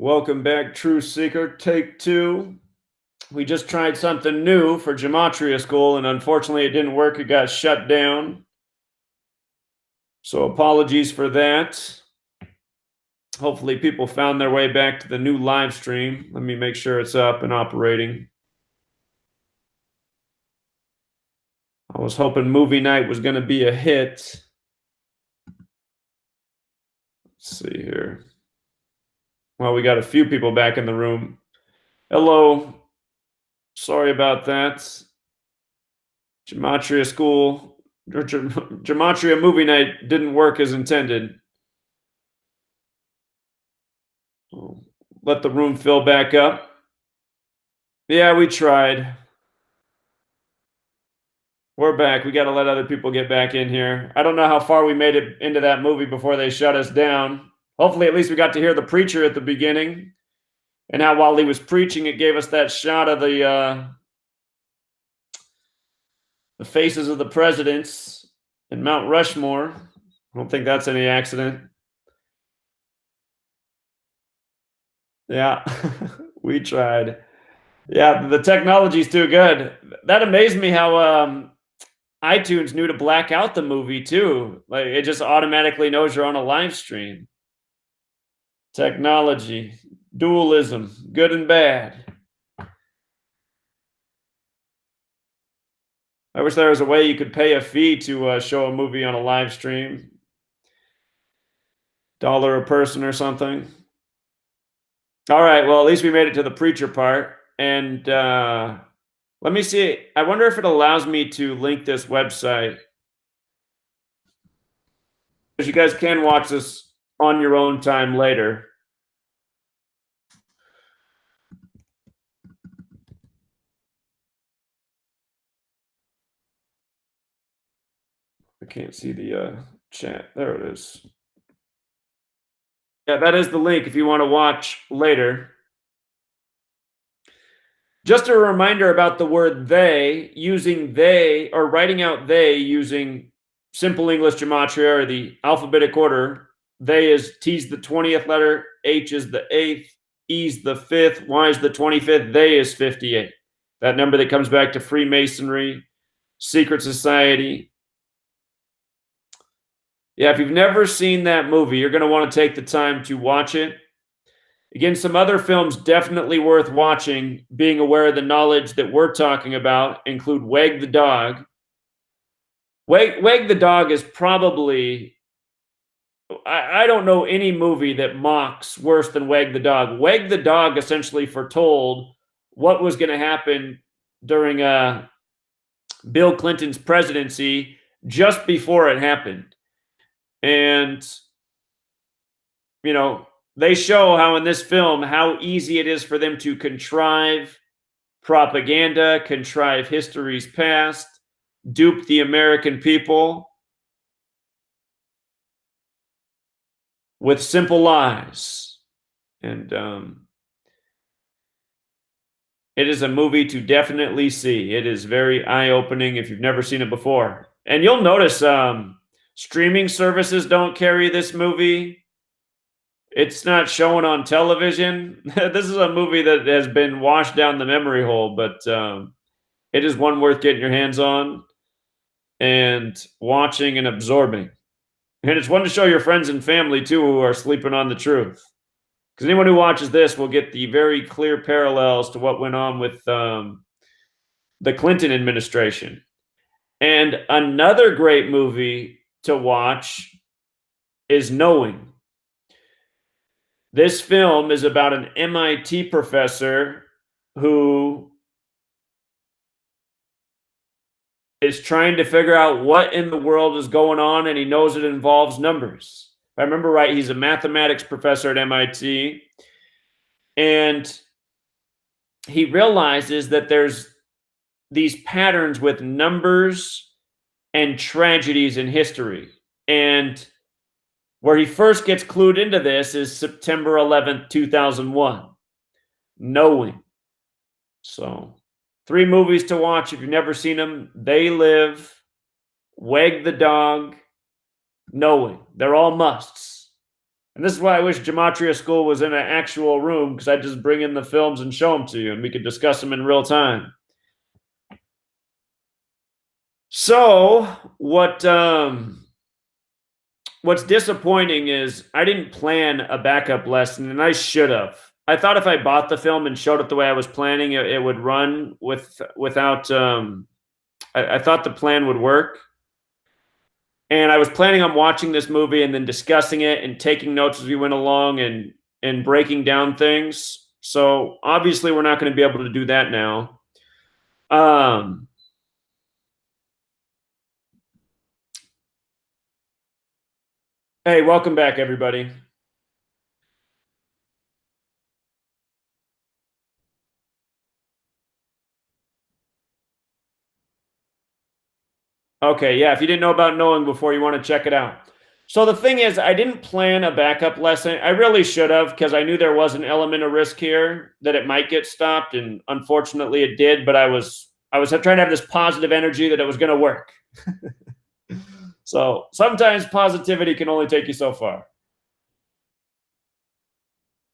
Welcome back, Truth Seeker. Take two. We just tried something new for Gematria School, and unfortunately, it didn't work. It got shut down. So, apologies for that. Hopefully, people found their way back to the new live stream. Let me make sure it's up and operating. I was hoping movie night was going to be a hit. Let's see here. Well, we got a few people back in the room. Hello. Sorry about that. Gematria School, or Gematria movie night didn't work as intended. Let the room fill back up. Yeah, we tried. We're back. We got to let other people get back in here. I don't know how far we made it into that movie before they shut us down. Hopefully, at least we got to hear the preacher at the beginning, and how while he was preaching, it gave us that shot of the faces of the presidents in Mount Rushmore. I don't think that's any accident. Yeah, we tried. Yeah, the technology's too good. That amazed me how iTunes knew to black out the movie too. Like it just automatically knows you're on a live stream. Technology, dualism, good and bad. I wish there was a way you could pay a fee to show a movie on a live stream. $1 a person or something. All right, well, at least we made it to the preacher part. And let me see. I wonder if it allows me to link this website. Because you guys can watch this on your own time later. I can't see the chat. There it is. Yeah, that is the link if you want to watch later. Just a reminder about the word they, using they, or writing out they using simple English gematria or the alphabetic order. They is T's the 20th letter, H is the 8th, E's the 5th, Y is the 25th, they is 58. That number that comes back to Freemasonry, secret society. Yeah, if you've never seen that movie, you're going to want to take the time to watch it. Again, some other films definitely worth watching, being aware of the knowledge that we're talking about, include Wag the Dog. Wag the Dog is probably, I don't know any movie that mocks worse than Wag the Dog. Wag the Dog essentially foretold what was going to happen during Bill Clinton's presidency just before it happened. And, you know, they show how in this film, how easy it is for them to contrive propaganda, contrive history's past, dupe the American people with simple lies. And it is a movie to definitely see. It is very eye-opening if you've never seen it before. And you'll notice streaming services don't carry this movie. It's not shown on television. This is a movie that has been washed down the memory hole, but it is one worth getting your hands on and watching and absorbing. And it's one to show your friends and family, too, who are sleeping on the truth. Because anyone who watches this will get the very clear parallels to what went on with the Clinton administration. And another great movie to watch is Knowing. This film is about an MIT professor who is trying to figure out what in the world is going on, and he knows it involves numbers. If I remember right, he's a mathematics professor at MIT, and he realizes that there's these patterns with numbers and tragedies in history. And where he first gets clued into this is September 11th, 2001, Knowing. So 3 movies to watch if you've never seen them. They Live, Wag the Dog, Knowing. They're all musts. And this is why I wish Gematria School was in an actual room, because I'd just bring in the films and show them to you, and we could discuss them in real time. So what's disappointing is I didn't plan a backup lesson, and I should have. I thought if I bought the film and showed it the way I was planning, it would run without. I thought the plan would work, and I was planning on watching this movie and then discussing it and taking notes as we went along and breaking down things. So obviously, we're not going to be able to do that now. Hey, welcome back, everybody. Okay, yeah, if you didn't know about Knowing before, you want to check it out. So the thing is, I didn't plan a backup lesson. I really should have, because I knew there was an element of risk here that it might get stopped, and unfortunately it did, but I was trying to have this positive energy that it was going to work. So sometimes positivity can only take you so far.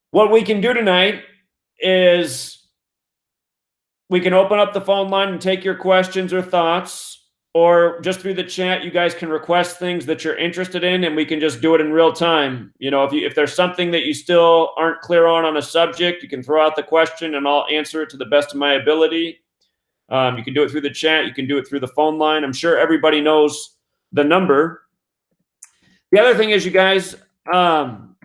What we can do tonight is we can open up the phone line and take your questions or thoughts, or just through the chat, you guys can request things that you're interested in, and we can just do it in real time. You know, if there's something that you still aren't clear on a subject, you can throw out the question and I'll answer it to the best of my ability. You can do it through the chat. You can do it through the phone line. I'm sure everybody knows the number. The other thing is, you guys, I'm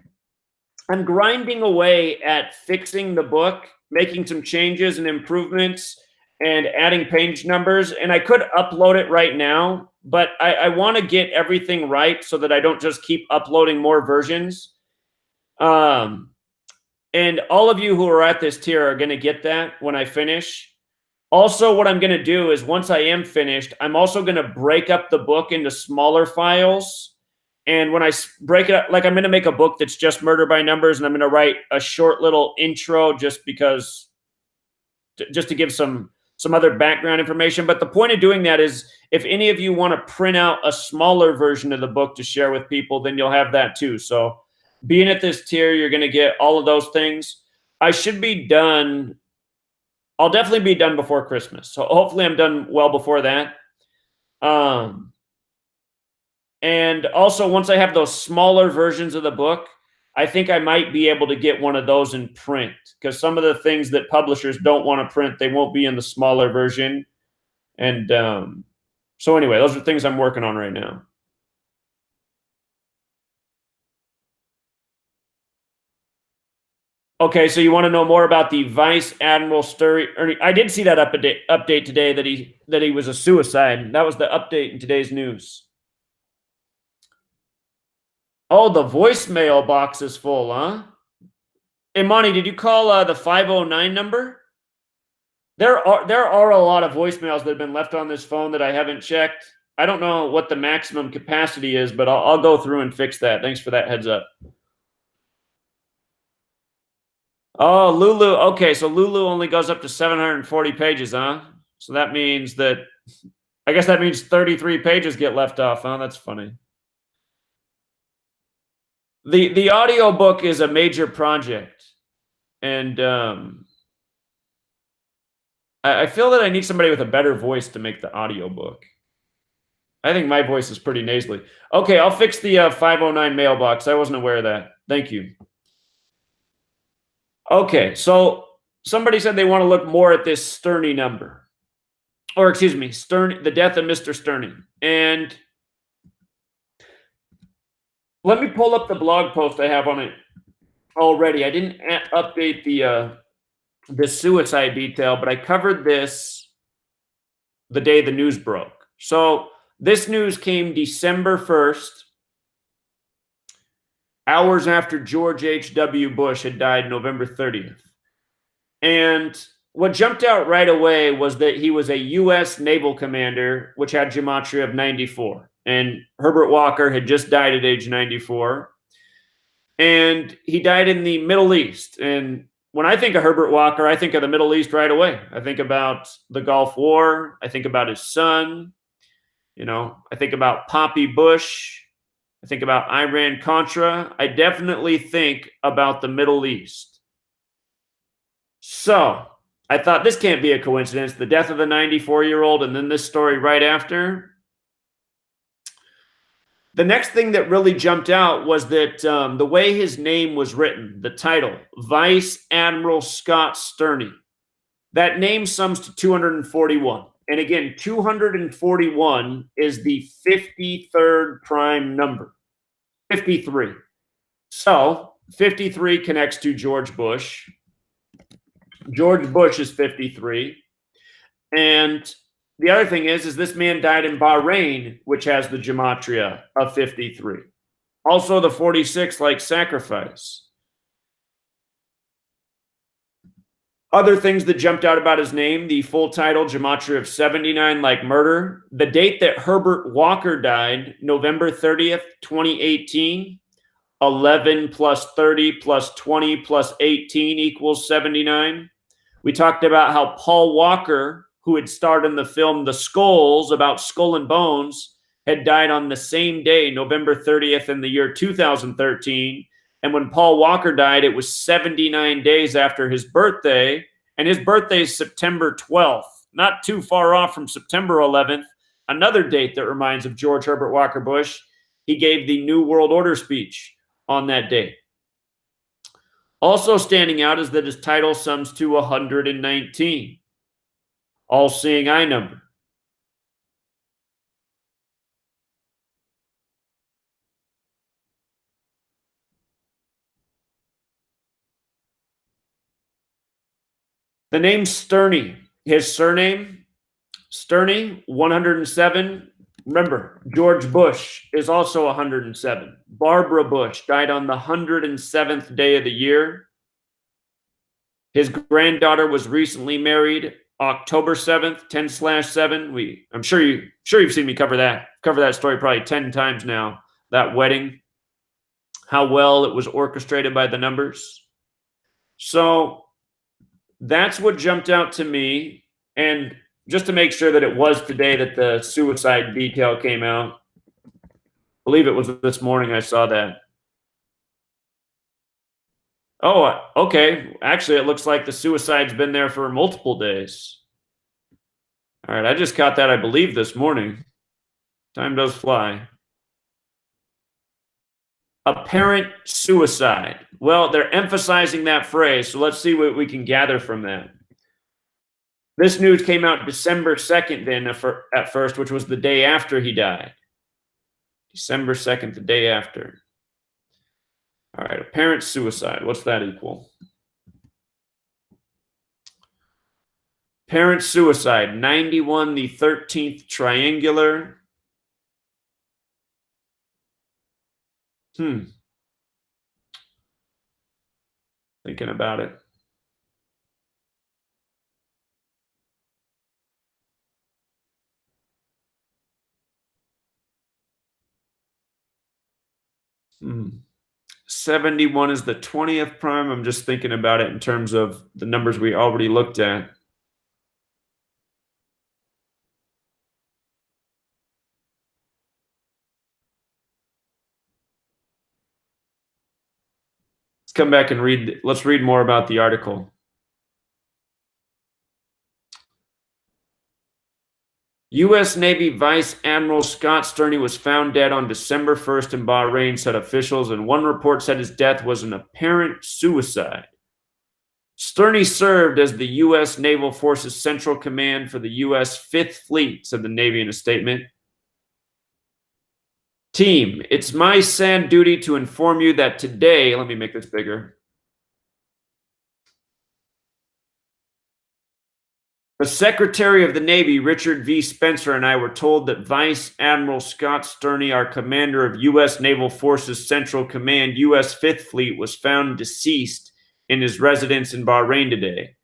grinding away at fixing the book, making some changes and improvements, and adding page numbers. And I could upload it right now, but I want to get everything right so that I don't just keep uploading more versions. And all of you who are at this tier are going to get that when I finish. Also, what I'm going to do is, once I am finished, I'm also going to break up the book into smaller files. And when I break it up, like, I'm going to make a book that's just Murder by Numbers, and I'm going to write a short little intro just because, just to give some other background information. But the point of doing that is, if any of you want to print out a smaller version of the book to share with people, then you'll have that too. So being at this tier, you're going to get all of those things. I should be done. I'll definitely be done before Christmas. So hopefully I'm done well before that. And also, once I have those smaller versions of the book, I think I might be able to get one of those in print, because some of the things that publishers don't want to print, they won't be in the smaller version. And so anyway, those are things I'm working on right now. Okay, so you want to know more about the Vice Admiral Sturry? I did see that update today that he was a suicide. That was the update in today's news. Oh, the voicemail box is full, huh? Hey, Monty, did you call the 509 number? There are a lot of voicemails that have been left on this phone that I haven't checked. I don't know what the maximum capacity is, but I'll go through and fix that. Thanks for that heads up. Oh, Lulu. Okay, so Lulu only goes up to 740 pages, huh? So that means that, I guess that means 33 pages get left off, huh? That's funny. The audio book is a major project, and I feel that I need somebody with a better voice to make the audio book. I think my voice is pretty nasally. Okay, I'll fix the 509 mailbox. I wasn't aware of that. Thank you. Okay, so somebody said they want to look more at this Sterney number. Or excuse me, the death of Mr. Sterney. And let me pull up the blog post I have on it already. I didn't update the suicide detail, but I covered this the day the news broke. So this news came December 1st, hours after George H.W. Bush had died November 30th. And what jumped out right away was that he was a U.S. naval commander, which had Gematria of 94. And Herbert Walker had just died at age 94. And he died in the Middle East. And when I think of Herbert Walker, I think of the Middle East right away. I think about the Gulf War. I think about his son. You know, I think about Poppy Bush. I think about Iran Contra. I definitely think about the Middle East. So I thought this can't be a coincidence. The death of the 94-year-old and then this story right after. The next thing that really jumped out was that the way his name was written, the title, Vice Admiral Scott Sterney. That name sums to 241. And again, 241 is the 53rd prime number. 53. So 53 connects to George Bush. George Bush is 53. And the other thing is this man died in Bahrain, which has the Gematria of 53. Also, the 46 like sacrifice. Other things that jumped out about his name, the full title, Gematria of 79, like murder. The date that Herbert Walker died, November 30th, 2018, 11 plus 30 plus 20 plus 18 equals 79. We talked about how Paul Walker, who had starred in the film The Skulls about Skull and Bones, had died on the same day, November 30th in the year 2013. And when Paul Walker died, it was 79 days after his birthday. And his birthday is September 12th, not too far off from September 11th, another date that reminds of George Herbert Walker Bush. He gave the New World Order speech on that date. Also standing out is that his title sums to 119. All-seeing eye number. The name Sterney. His surname, Sterney, 107. Remember, George Bush is also 107. Barbara Bush died on the 107th day of the year. His granddaughter was recently married October 7th, 10/7. I'm sure you've seen me cover that story probably 10 times now. That wedding, how well it was orchestrated by the numbers. So that's what jumped out to me. And just to make sure that it was today that the suicide detail came out, I believe it was this morning I saw that. Oh, okay. Actually, it looks like the suicide's been there for multiple days. All right, I just caught that, I believe, this morning. Time does fly. Apparent suicide. Well, they're emphasizing that phrase, so let's see what we can gather from that. This news came out December 2nd then at first, which was the day after he died. December 2nd, the day after. All right, apparent suicide. What's that equal? Apparent suicide, 91, the 13th triangular. Thinking about it. Hmm. 71 is the 20th prime. I'm just thinking about it in terms of the numbers we already looked at. Let's come back and let's read more about the article. U.S. Navy Vice Admiral Scott Sterney was found dead on December 1st in Bahrain, said officials, and one report said his death was an apparent suicide. Sterney served as the U.S. Naval Forces Central Command for the U.S. Fifth Fleet, said the Navy in a statement. Team, it's my sad duty to inform you that today, let me make this bigger. The Secretary of the Navy, Richard V. Spencer, and I were told that Vice Admiral Scott Sterney, our commander of U.S. Naval Forces Central Command, U.S. Fifth Fleet, was found deceased in his residence in Bahrain today.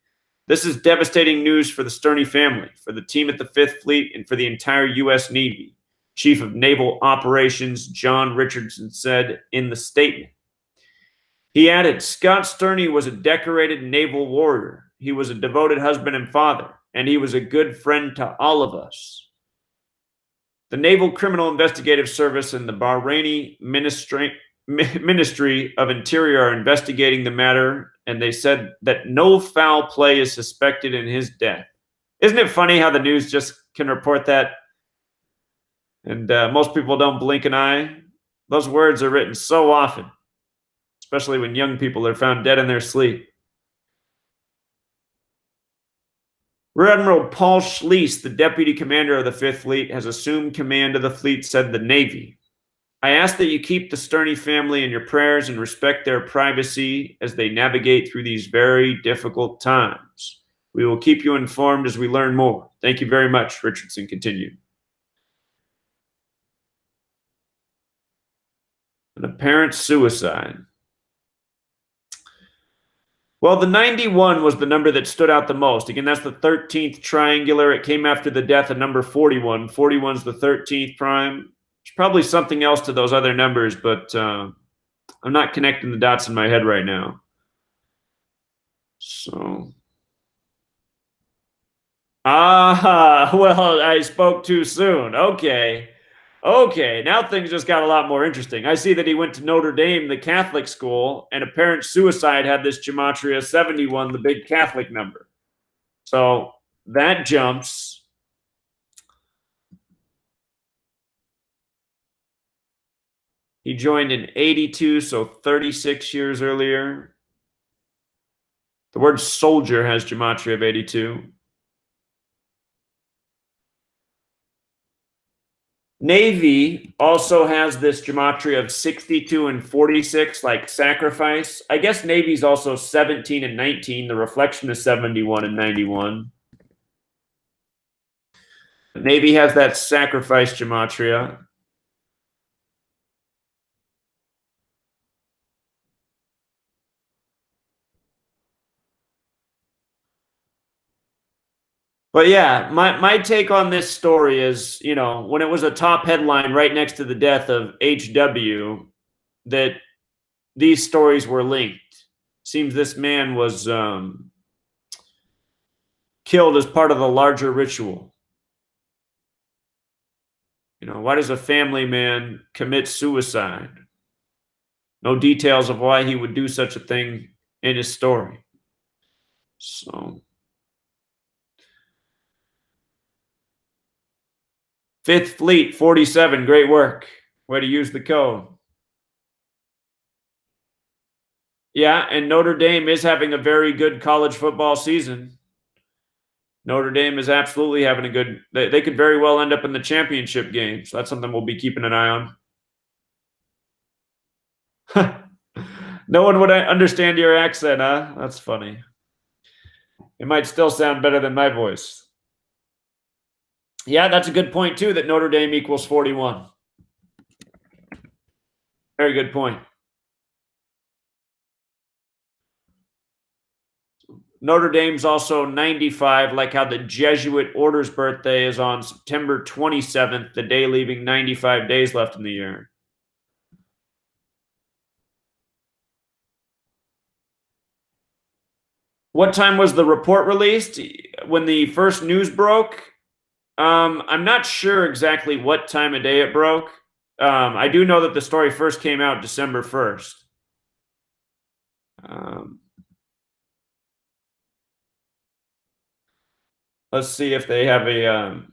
This is devastating news for the Sterney family, for the team at the Fifth Fleet, and for the entire U.S. Navy. Chief of Naval Operations John Richardson said in the statement. He added, Scott Sterney was a decorated naval warrior. He was a devoted husband and father, and he was a good friend to all of us. The Naval Criminal Investigative Service and the Bahraini Ministry of Interior are investigating the matter, and they said that no foul play is suspected in his death. Isn't it funny how the news just can report that? And most people don't blink an eye. Those words are written so often, especially when young people are found dead in their sleep. Rear Admiral Paul Schließ, the deputy commander of the Fifth Fleet, has assumed command of the fleet, said the Navy. I ask that you keep the Sterney family in your prayers and respect their privacy as they navigate through these very difficult times. We will keep you informed as we learn more. Thank you very much, Richardson continued. An apparent suicide. Well, the 91 was the number that stood out the most. Again, that's the 13th triangular. It came after the death of number 41. 41's the 13th prime. There's probably something else to those other numbers, but I'm not connecting the dots in my head right now. So, well, I spoke too soon. Okay, now things just got a lot more interesting. I see that he went to Notre Dame, the Catholic school, and apparent suicide had this Gematria 71, the big Catholic number. So that jumps. He joined in 82, so 36 years earlier. The word soldier has Gematria of 82. Navy also has this Gematria of 62 and 46, like sacrifice. I guess Navy's also 17 and 19. The reflection is 71 and 91. Navy has that sacrifice Gematria. But yeah, my take on this story is, you know, when it was a top headline right next to the death of HW, that these stories were linked. Seems this man was killed as part of the larger ritual. You know, why does a family man commit suicide? No details of why he would do such a thing in his story. So, Fifth Fleet 47, great work. Way to use the code. Yeah, and Notre Dame is having a very good college football season. Notre Dame is absolutely having a good. They could very well end up in the championship game. So that's something we'll be keeping an eye on. No one would understand your accent, huh? That's funny. It might still sound better than my voice. Yeah, that's a good point, too, that Notre Dame equals 41. Very good point. Notre Dame's also 95, like how the Jesuit order's birthday is on September 27th, the day leaving 95 days left in the year. What time was the report released? When the first news broke? I'm not sure exactly what time of day it broke. I do know that the story first came out December 1st. Let's see if they have a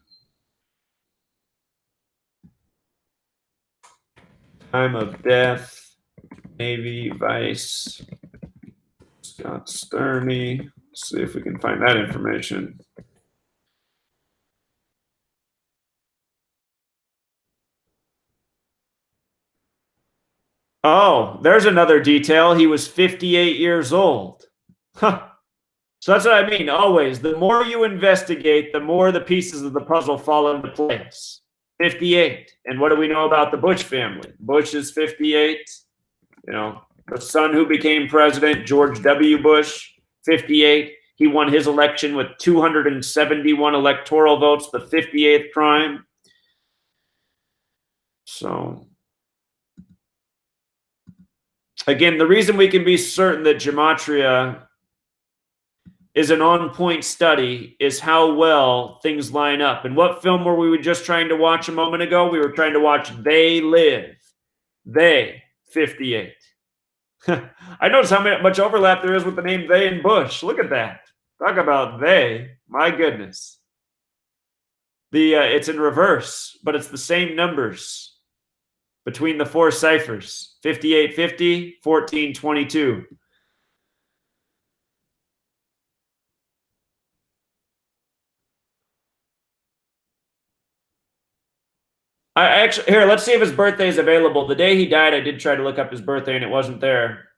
time of death. Navy Vice Scott Sterney. Let's see if we can find that information. Oh, there's another detail. He was 58 years old. Huh. So that's what I mean. Always, the more you investigate, the more the pieces of the puzzle fall into place. 58. And what do we know about the Bush family? Bush is 58. You know, the son who became president, George W. Bush, 58. He won his election with 271 electoral votes, the 58th prime. So, again, the reason we can be certain that Gematria is an on-point study is how well things line up. And what film were we just trying to watch a moment ago? We were trying to watch They Live. They, 58. I notice how much overlap there is with the name They and Bush. Look at that. Talk about they. My goodness. It's in reverse, but it's the same numbers between the four ciphers: 5850, 1422. I actually here. Let's see if his birthday is available. The day he died, I did try to look up his birthday, and it wasn't there.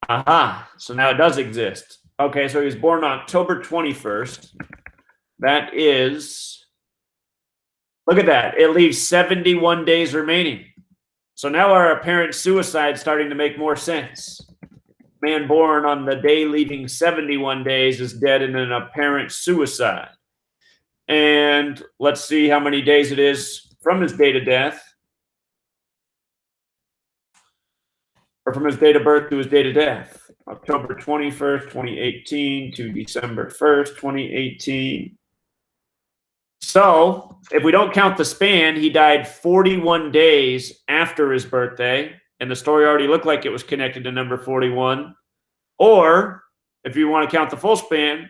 Aha! So now it does exist. Okay, so he was born October 21st. That is, look at that. It leaves 71 days remaining. So now our apparent suicide starting to make more sense. Man born on the day leaving 71 days is dead in an apparent suicide. And let's see how many days it is from his date of death, or from his date of birth to his date of death. October 21st, 2018 to December 1st, 2018. So if we don't count the span, he died 41 days after his birthday, and the story already looked like it was connected to number 41. Or if you want to count the full span,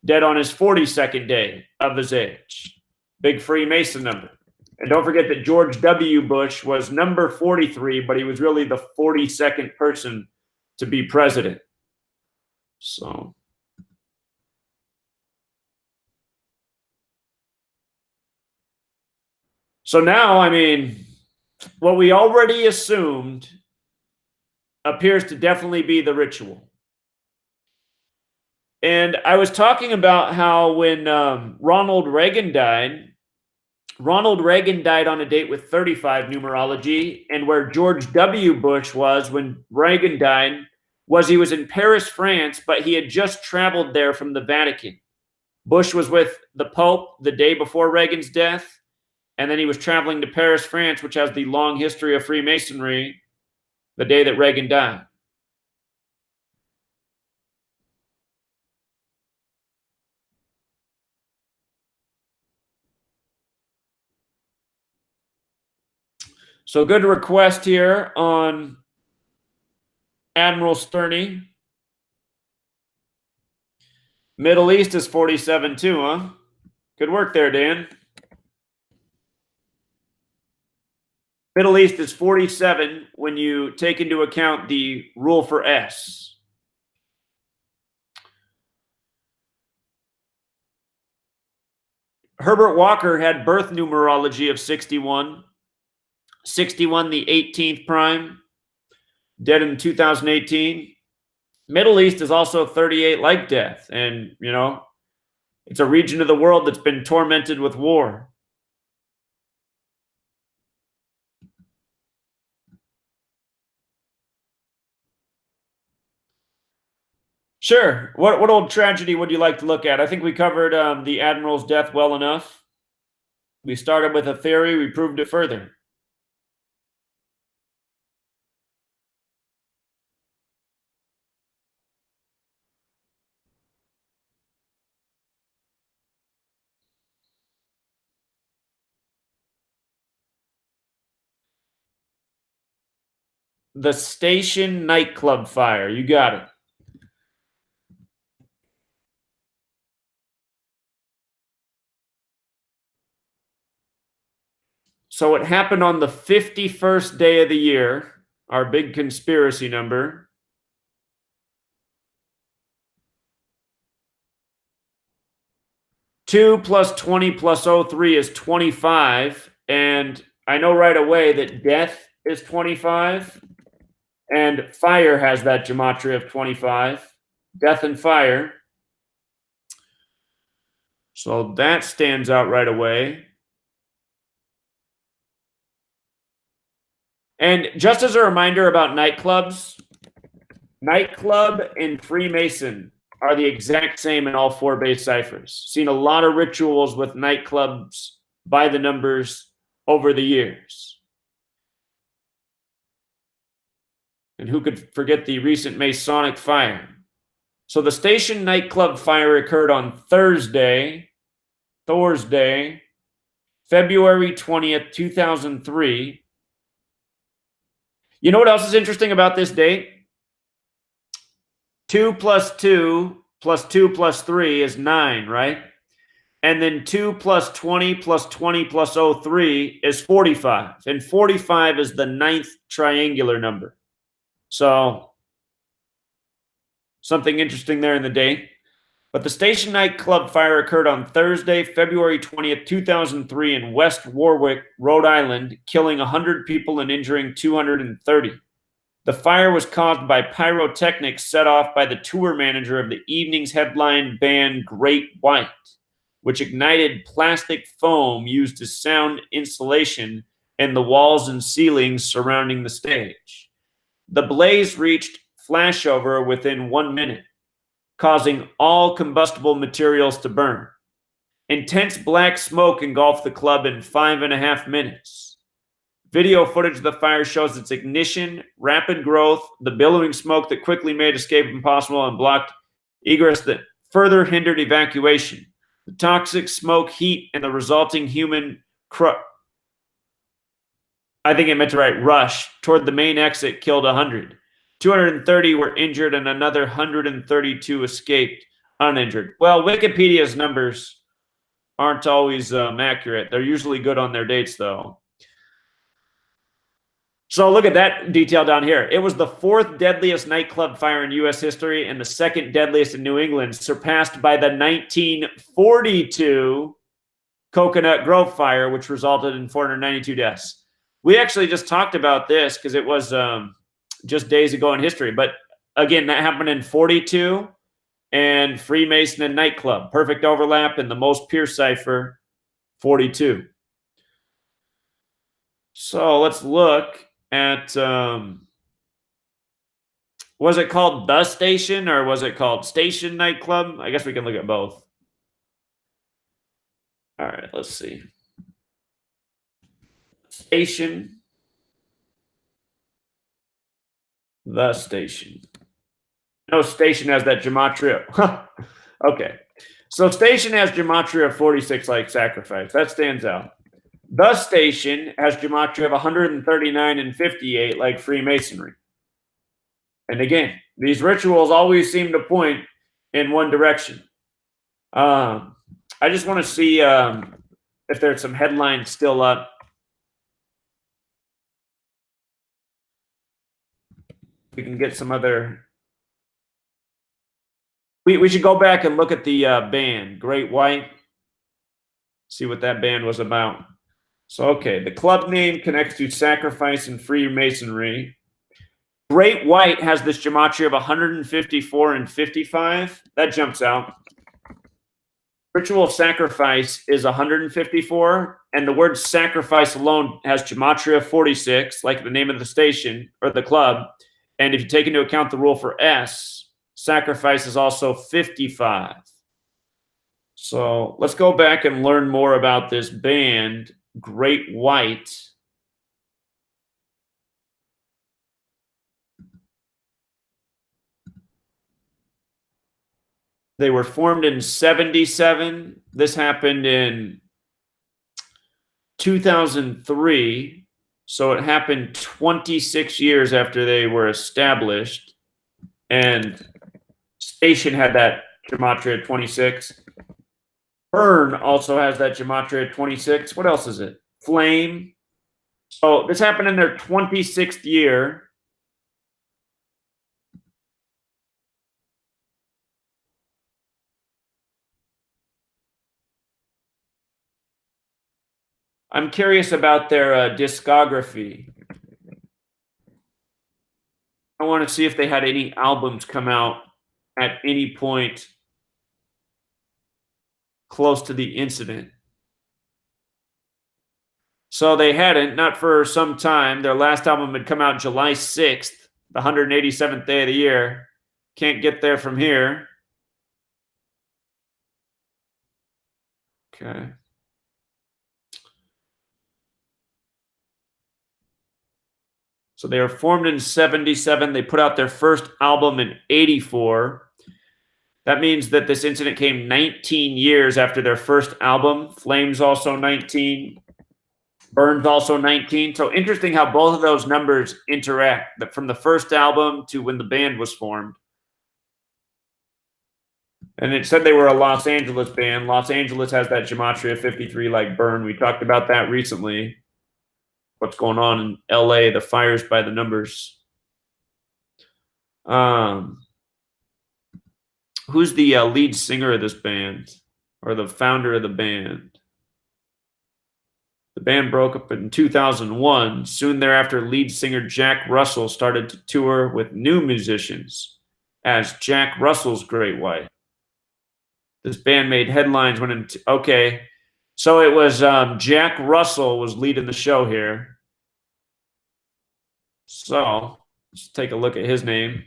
dead on his 42nd day of his age. Big Freemason number. And don't forget that George W. Bush was number 43, but he was really the 42nd person to be president. So now, I mean, what we already assumed appears to definitely be the ritual. And I was talking about how when Ronald Reagan died on a date with 35 numerology, and where George W. Bush was when Reagan died was he was in Paris, France, but he had just traveled there from the Vatican. Bush was with the Pope the day before Reagan's death, and then he was traveling to Paris, France, which has the long history of Freemasonry, the day that Reagan died. So good request here on Admiral Sterney. Middle East is 47 too, huh? Good work there, Dan. Middle East is 47 when you take into account the rule for S. Herbert Walker had birth numerology of 61. 61, the 18th prime, dead in 2018. Middle East is also 38 like death. And, you know, it's a region of the world that's been tormented with war. Sure. What old tragedy would you like to look at? I think we covered the Admiral's death well enough. We started with a theory. We proved it further. The Station nightclub fire. You got it. So it happened on the 51st day of the year, our big conspiracy number. Two plus 20 plus 03 is 25. And I know right away that death is 25. And fire has that gematria of 25. Death and fire. So that stands out right away. And just as a reminder about nightclubs, nightclub and Freemason are the exact same in all four base ciphers. Seen a lot of rituals with nightclubs by the numbers over the years. And who could forget the recent Masonic fire? So the station nightclub fire occurred on Thursday, February 20th, 2003. You know what else is interesting about this date? 2 plus 2 plus 2 plus 3 is 9, right? And then 2 plus 20 plus 20 plus 03 is 45. And 45 is the ninth triangular number. So something interesting there in the date. But the station nightclub fire occurred on Thursday, February 20th, 2003 in West Warwick, Rhode Island, killing 100 people and injuring 230. The fire was caused by pyrotechnics set off by the tour manager of the evening's headline band Great White, which ignited plastic foam used as sound insulation in the walls and ceilings surrounding the stage. The blaze reached flashover within 1 minute, causing all combustible materials to burn. Intense black smoke engulfed the club in 5.5 minutes. Video footage of the fire shows its ignition, rapid growth, the billowing smoke that quickly made escape impossible and blocked egress that further hindered evacuation. The toxic smoke, heat, and the resulting human rush toward the main exit killed 100. 230 were injured and another 132 escaped uninjured. Well, Wikipedia's numbers aren't always accurate. They're usually good on their dates, though. So look at that detail down here. It was the fourth deadliest nightclub fire in U.S. history and the second deadliest in New England, surpassed by the 1942 Coconut Grove fire, which resulted in 492 deaths. We actually just talked about this because it was just days ago in history. But again, that happened in 42 and Freemason and nightclub. Perfect overlap in the most pure cipher, 42. So let's look at, was it called The Station or was it called Station Nightclub? I guess we can look at both. All right, let's see. Station. The Station. No, Station has that gematria. Okay. So Station has gematria of 46 like sacrifice. That stands out. The Station has gematria of 139 and 58 like Freemasonry. And again, these rituals always seem to point in one direction. I just want to see if there's some headlines still up. We can get some other. We should go back and look at the band, Great White. See what that band was about. So, okay, the club name connects to sacrifice and Freemasonry. Great White has this gematria of 154 and 55. That jumps out. Ritual sacrifice is 154, and the word sacrifice alone has gematria 46, like the name of the station or the club. And if you take into account the rule for S, sacrifice is also 55. So let's go back and learn more about this band, Great White. They were formed in 77. This happened in 2003. So it happened 26 years after they were established. And Station had that gematria 26. Burn also has that gematria 26. What else is it? Flame. So this happened in their 26th year. I'm curious about their discography. I want to see if they had any albums come out at any point close to the incident. So they hadn't, not for some time. Their last album had come out July 6th, the 187th day of the year. Can't get there from here. Okay. So they were formed in 77. They put out their first album in 84. That means that this incident came 19 years after their first album. Flames also 19. Burns also 19. So interesting how both of those numbers interact from the first album to when the band was formed. And it said they were a Los Angeles band. Los Angeles has that Gematria 53 like Burn. We talked about that recently. What's going on in LA, the fires by the numbers. Who's the lead singer of this band or the founder of the band? The band broke up in 2001. Soon thereafter, lead singer Jack Russell started to tour with new musicians as Jack Russell's Great White. This band made headlines when okay. So it was Jack Russell was leading the show here. So let's take a look at his name.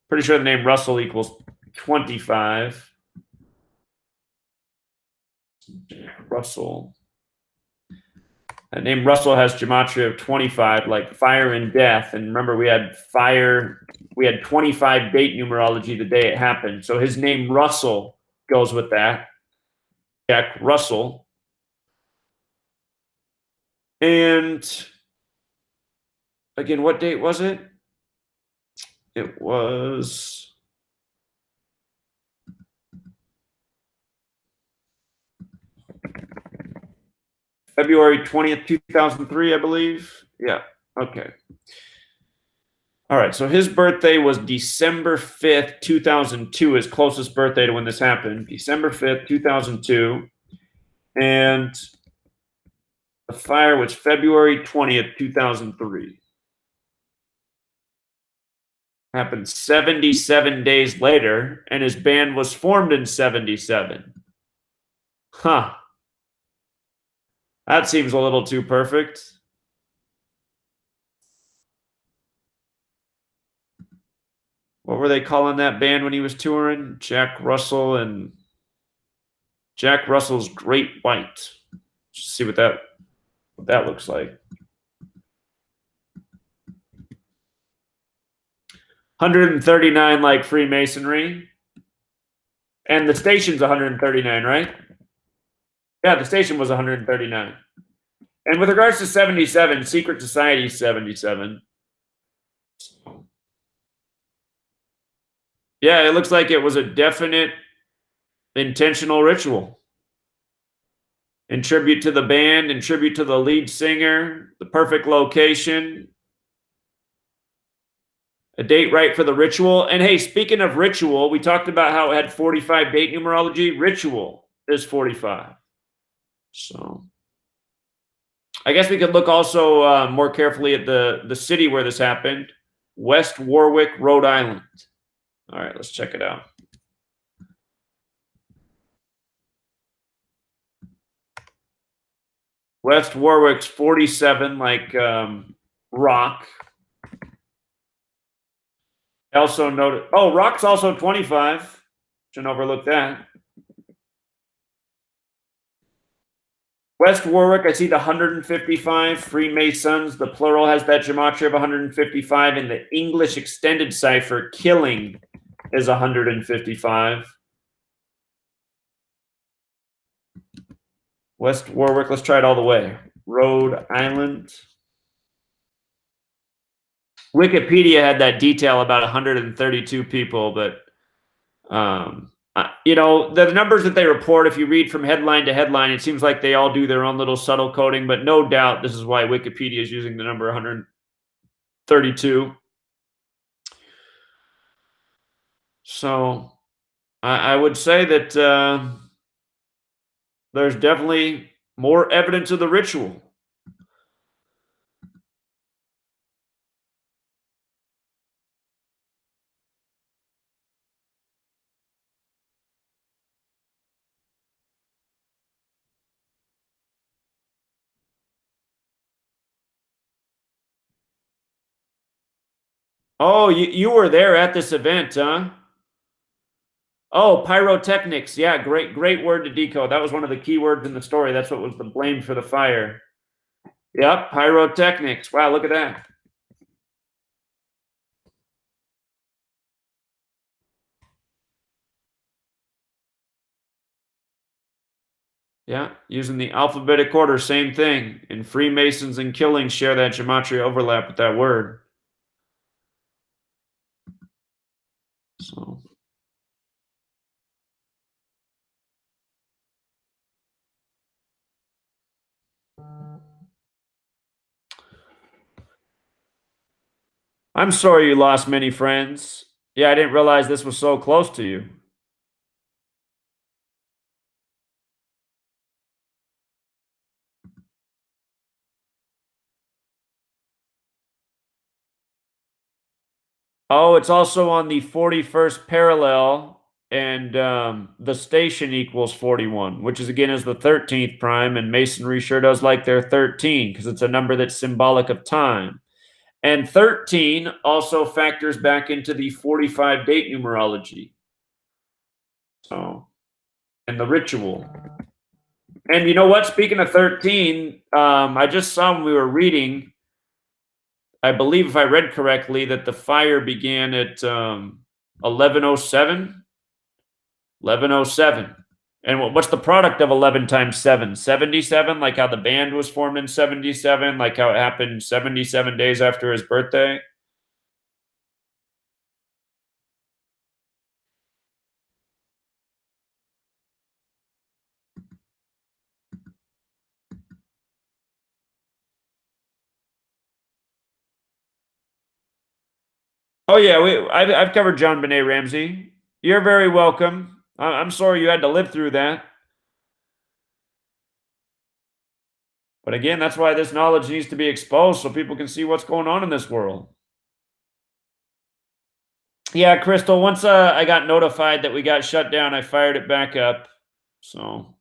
Pretty sure the name Russell equals 25. Jack Russell. That name Russell has gematria of 25, like fire and death. And remember, we had 25 date numerology the day it happened. So his name Russell goes with that. Jack Russell. And again, what date was it? It was February 20th, 2003, I believe. Yeah. Okay. All right. So his birthday was December 5th, 2002, his closest birthday to when this happened. December 5th, 2002. And the fire was February 20th, 2003. Happened 77 days later, and his band was formed in 77. Huh. That seems a little too perfect. What were they calling that band when he was touring? Jack Russell and Jack Russell's Great White. Just see what that looks like. 139 like Freemasonry. And the station's 139, right? Yeah, the station was 139. And with regards to 77, Secret Society 77. Yeah, it looks like it was a definite intentional ritual. In tribute to the band, in tribute to the lead singer, the perfect location, a date right for the ritual. And hey, speaking of ritual, we talked about how it had 45 date numerology. Ritual is 45. So I guess we could look also more carefully at the city where this happened, West Warwick, Rhode Island. All right, let's check it out. West Warwick's 47, like Rock. I also noted, oh, Rock's also 25. Shouldn't overlook that. West Warwick, I see the 155. Freemasons, the plural has that gematria of 155. And the English extended cipher, killing, is 155. West Warwick, let's try it all the way. Rhode Island. Wikipedia had that detail about 132 people, but you know, the numbers that they report, if you read from headline to headline, it seems like they all do their own little subtle coding, but no doubt this is why Wikipedia is using the number 132. So I would say that there's definitely more evidence of the ritual. Oh, you were there at this event, huh? Oh, pyrotechnics. Yeah, great word to decode. That was one of the key words in the story. That's what was the blame for the fire. Yep, pyrotechnics. Wow, look at that. Yeah, using the alphabetic order, same thing. And Freemasons and killings share that gematria overlap with that word. So I'm sorry you lost many friends. Yeah, I didn't realize this was so close to you. Oh, it's also on the 41st parallel, and the station equals 41, which is again is the 13th prime, and Masonry sure does like their 13 because it's a number that's symbolic of time. And 13 also factors back into the 45 date numerology. So, and the ritual. And you know what? Speaking of 13, I just saw when we were reading, I believe if I read correctly, that the fire began at 1107. 1107. And what's the product of 11 times 7? 77, like how the band was formed in 77, like how it happened 77 days after his birthday. Oh, yeah, I've covered John Benet Ramsey. You're very welcome. I'm sorry you had to live through that. But again, that's why this knowledge needs to be exposed so people can see what's going on in this world. Yeah, Crystal, once I got notified that we got shut down, I fired it back up. So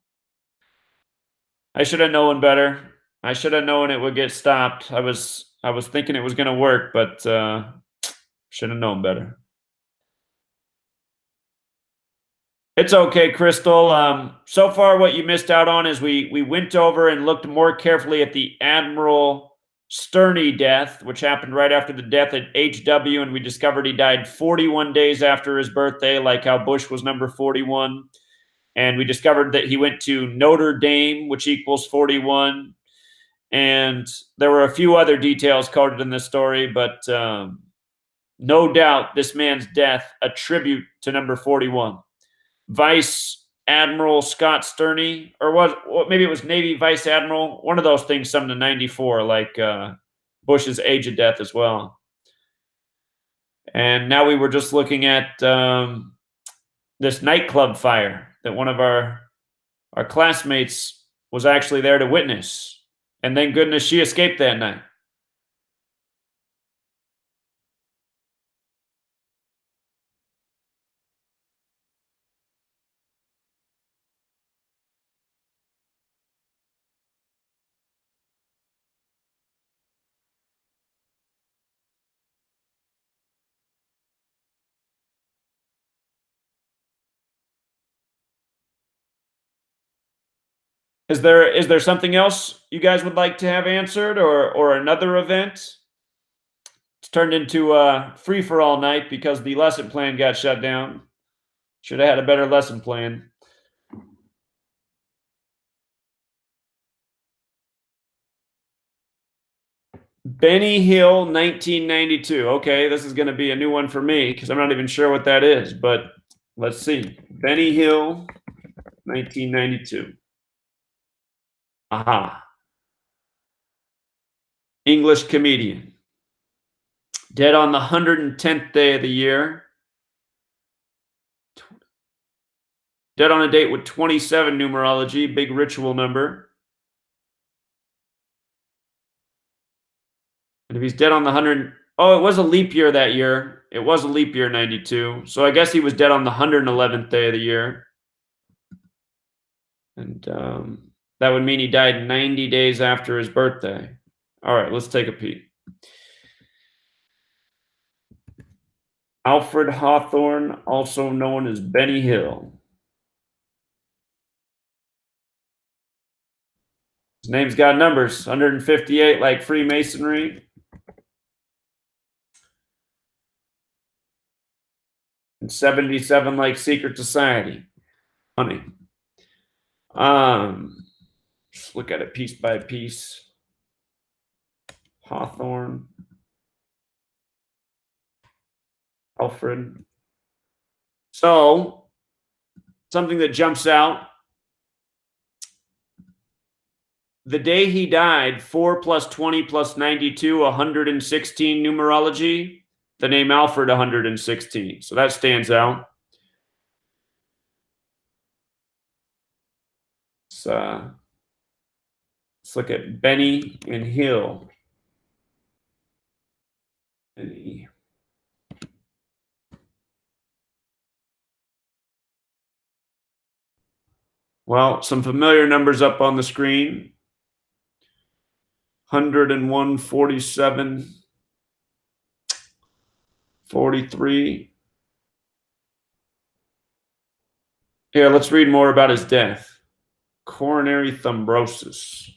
I should have known better. I should have known it would get stopped. I was thinking it was going to work, but should have known better. It's okay, Crystal. So far, what you missed out on is we went over and looked more carefully at the Admiral Sterney death, which happened right after the death at HW, and we discovered he died 41 days after his birthday, like how Bush was number 41. And we discovered that he went to Notre Dame, which equals 41. And there were a few other details coded in this story, but no doubt this man's death a tribute to number 41. Vice Admiral Scott Sterney, or maybe it was Navy Vice Admiral, one of those things, some to 94, like Bush's age of death as well. And now we were just looking at this nightclub fire that one of our classmates was actually there to witness. And thank goodness she escaped that night. Is there something else you guys would like to have answered, or another event? It's turned into a free for all night because the lesson plan got shut down. Should have had a better lesson plan. Benny Hill, 1992. Okay, this is going to be a new one for me because I'm not even sure what that is, but let's see. Benny Hill, 1992. Aha. English comedian. Dead on the 110th day of the year. Dead on a date with 27 numerology, big ritual number. And if he's dead on the 100, oh, it was a leap year that year. It was a leap year, 92. So I guess he was dead on the 111th day of the year. And that would mean he died 90 days after his birthday. All right, let's take a peek. Alfred Hawthorne, also known as Benny Hill. His name's got numbers 158, like Freemasonry, and 77, like Secret Society. Funny. Just look at it piece by piece. Hawthorne, Alfred. So, something that jumps out. The day he died, 4 plus 20 plus 92, 116 numerology. The name Alfred, 116. So that stands out. Let's look at Benny and Hill. Benny. Well, some familiar numbers up on the screen. 101, 47, 43. Here, let's read more about his death. Coronary thrombosis.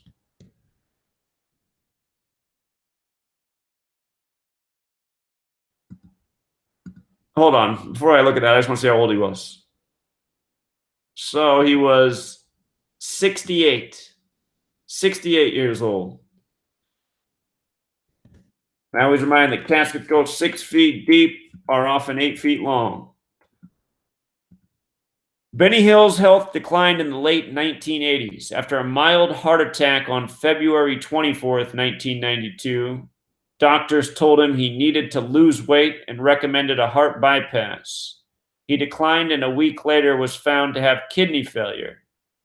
Hold on. Before I look at that, I just want to see how old he was. So he was 68. 68 years old. I always remind that caskets go 6 feet deep, are often 8 feet long. Benny Hill's health declined in the late 1980s after a mild heart attack on February 24th, 1992. Doctors told him he needed to lose weight and recommended a heart bypass. He declined and a week later was found to have kidney failure.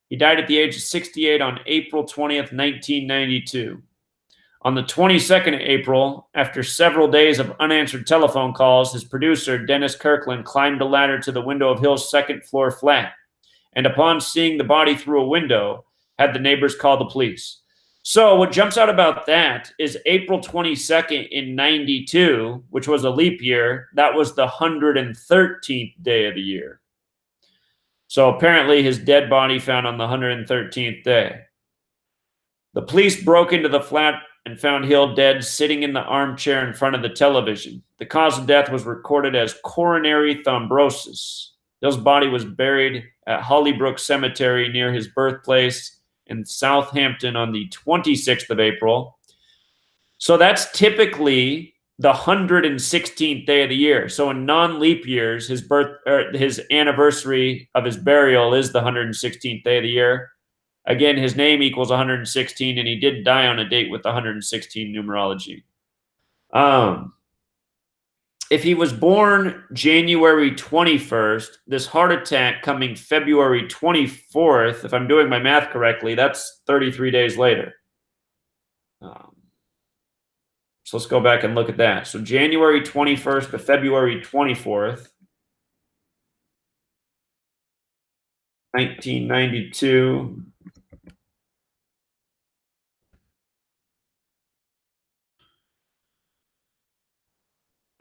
He died at the age of 68 on April 20th, 1992. On the 22nd of April, after several days of unanswered telephone calls, his producer, Dennis Kirkland, climbed a ladder to the window of Hill's second-floor flat, and upon seeing the body through a window, had the neighbors call the police. So what jumps out about that is April 22nd in 92, which was a leap year, that was the 113th day of the year. So apparently his dead body found on the 113th day. The police broke into the flat and found Hill dead, sitting in the armchair in front of the television. The cause of death was recorded as coronary thrombosis. Hill's body was buried at Hollybrook Cemetery near his birthplace in Southampton on the 26th of April. So that's typically the 116th day of the year. So in non-leap years, his anniversary of his burial is the 116th day of the year. Again, his name equals 116, and he did die on a date with the 116 numerology. If he was born January 21st, this heart attack coming February 24th, if I'm doing my math correctly, that's 33 days later. So let's go back and look at that. So January 21st to February 24th, 1992.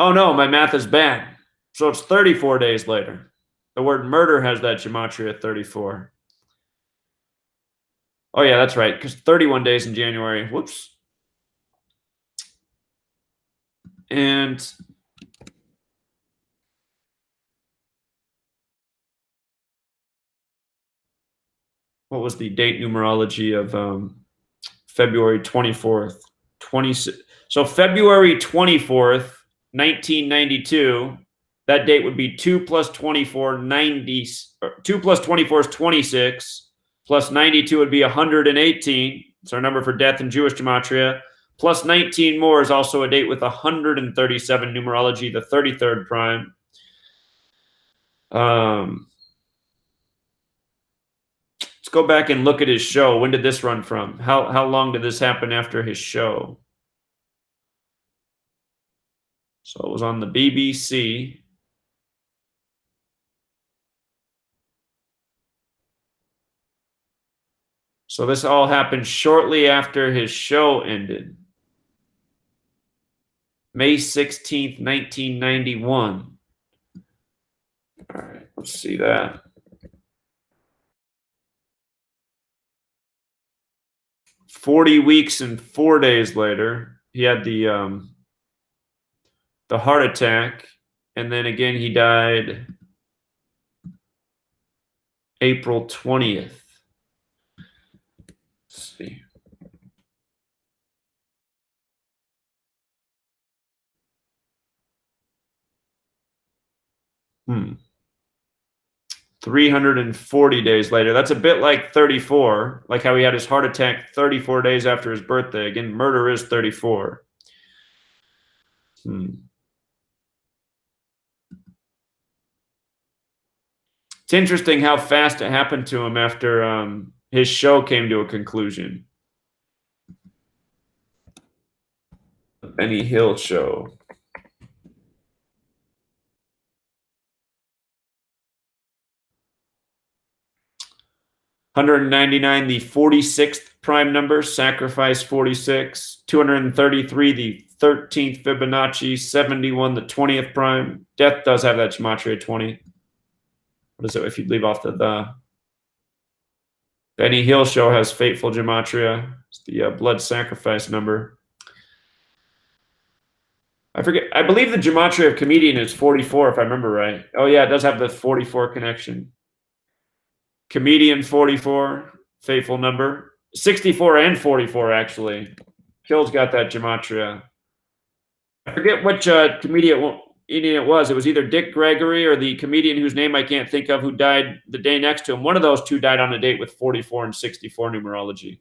Oh no, my math is bad. So it's 34 days later. The word murder has that gematria 34. Oh yeah, that's right, because 31 days in January. Whoops. And what was the date numerology of February 24th? So February 24th, 1992, that date would be 2 plus 24, 90, 2 plus 24 is 26, plus 92 would be 118. It's our number for death in Jewish gematria. Plus 19 more is also a date with 137 numerology, the 33rd prime. Let's go back and look at his show. When did this run from? How long did this happen after his show? So it was on the BBC. So this all happened shortly after his show ended. May 16th, 1991. Let's see that. 40 weeks and 4 days later, he had the heart attack, and then again he died April 20th. Let's see. Hmm. 340 days later. That's a bit like 34, like how he had his heart attack 34 days after his birthday. Again, murder is 34. It's interesting how fast it happened to him after his show came to a conclusion. The Benny Hill show. 199, the 46th prime number, sacrifice 46. 233, the 13th Fibonacci. 71, the 20th prime. Death does have that Gematria 20. What is it if you leave off the Benny Hill show has fateful Gematria. It's the blood sacrifice number. I forget. I believe the Gematria of comedian is 44, if I remember right. Oh, yeah, it does have the 44 connection. Comedian 44, fateful number. 64 and 44, actually. Kill's got that Gematria. I forget which comedian it was. It was either Dick Gregory or the comedian whose name I can't think of who died the day next to him. One of those two died on a date with 44 and 64 numerology.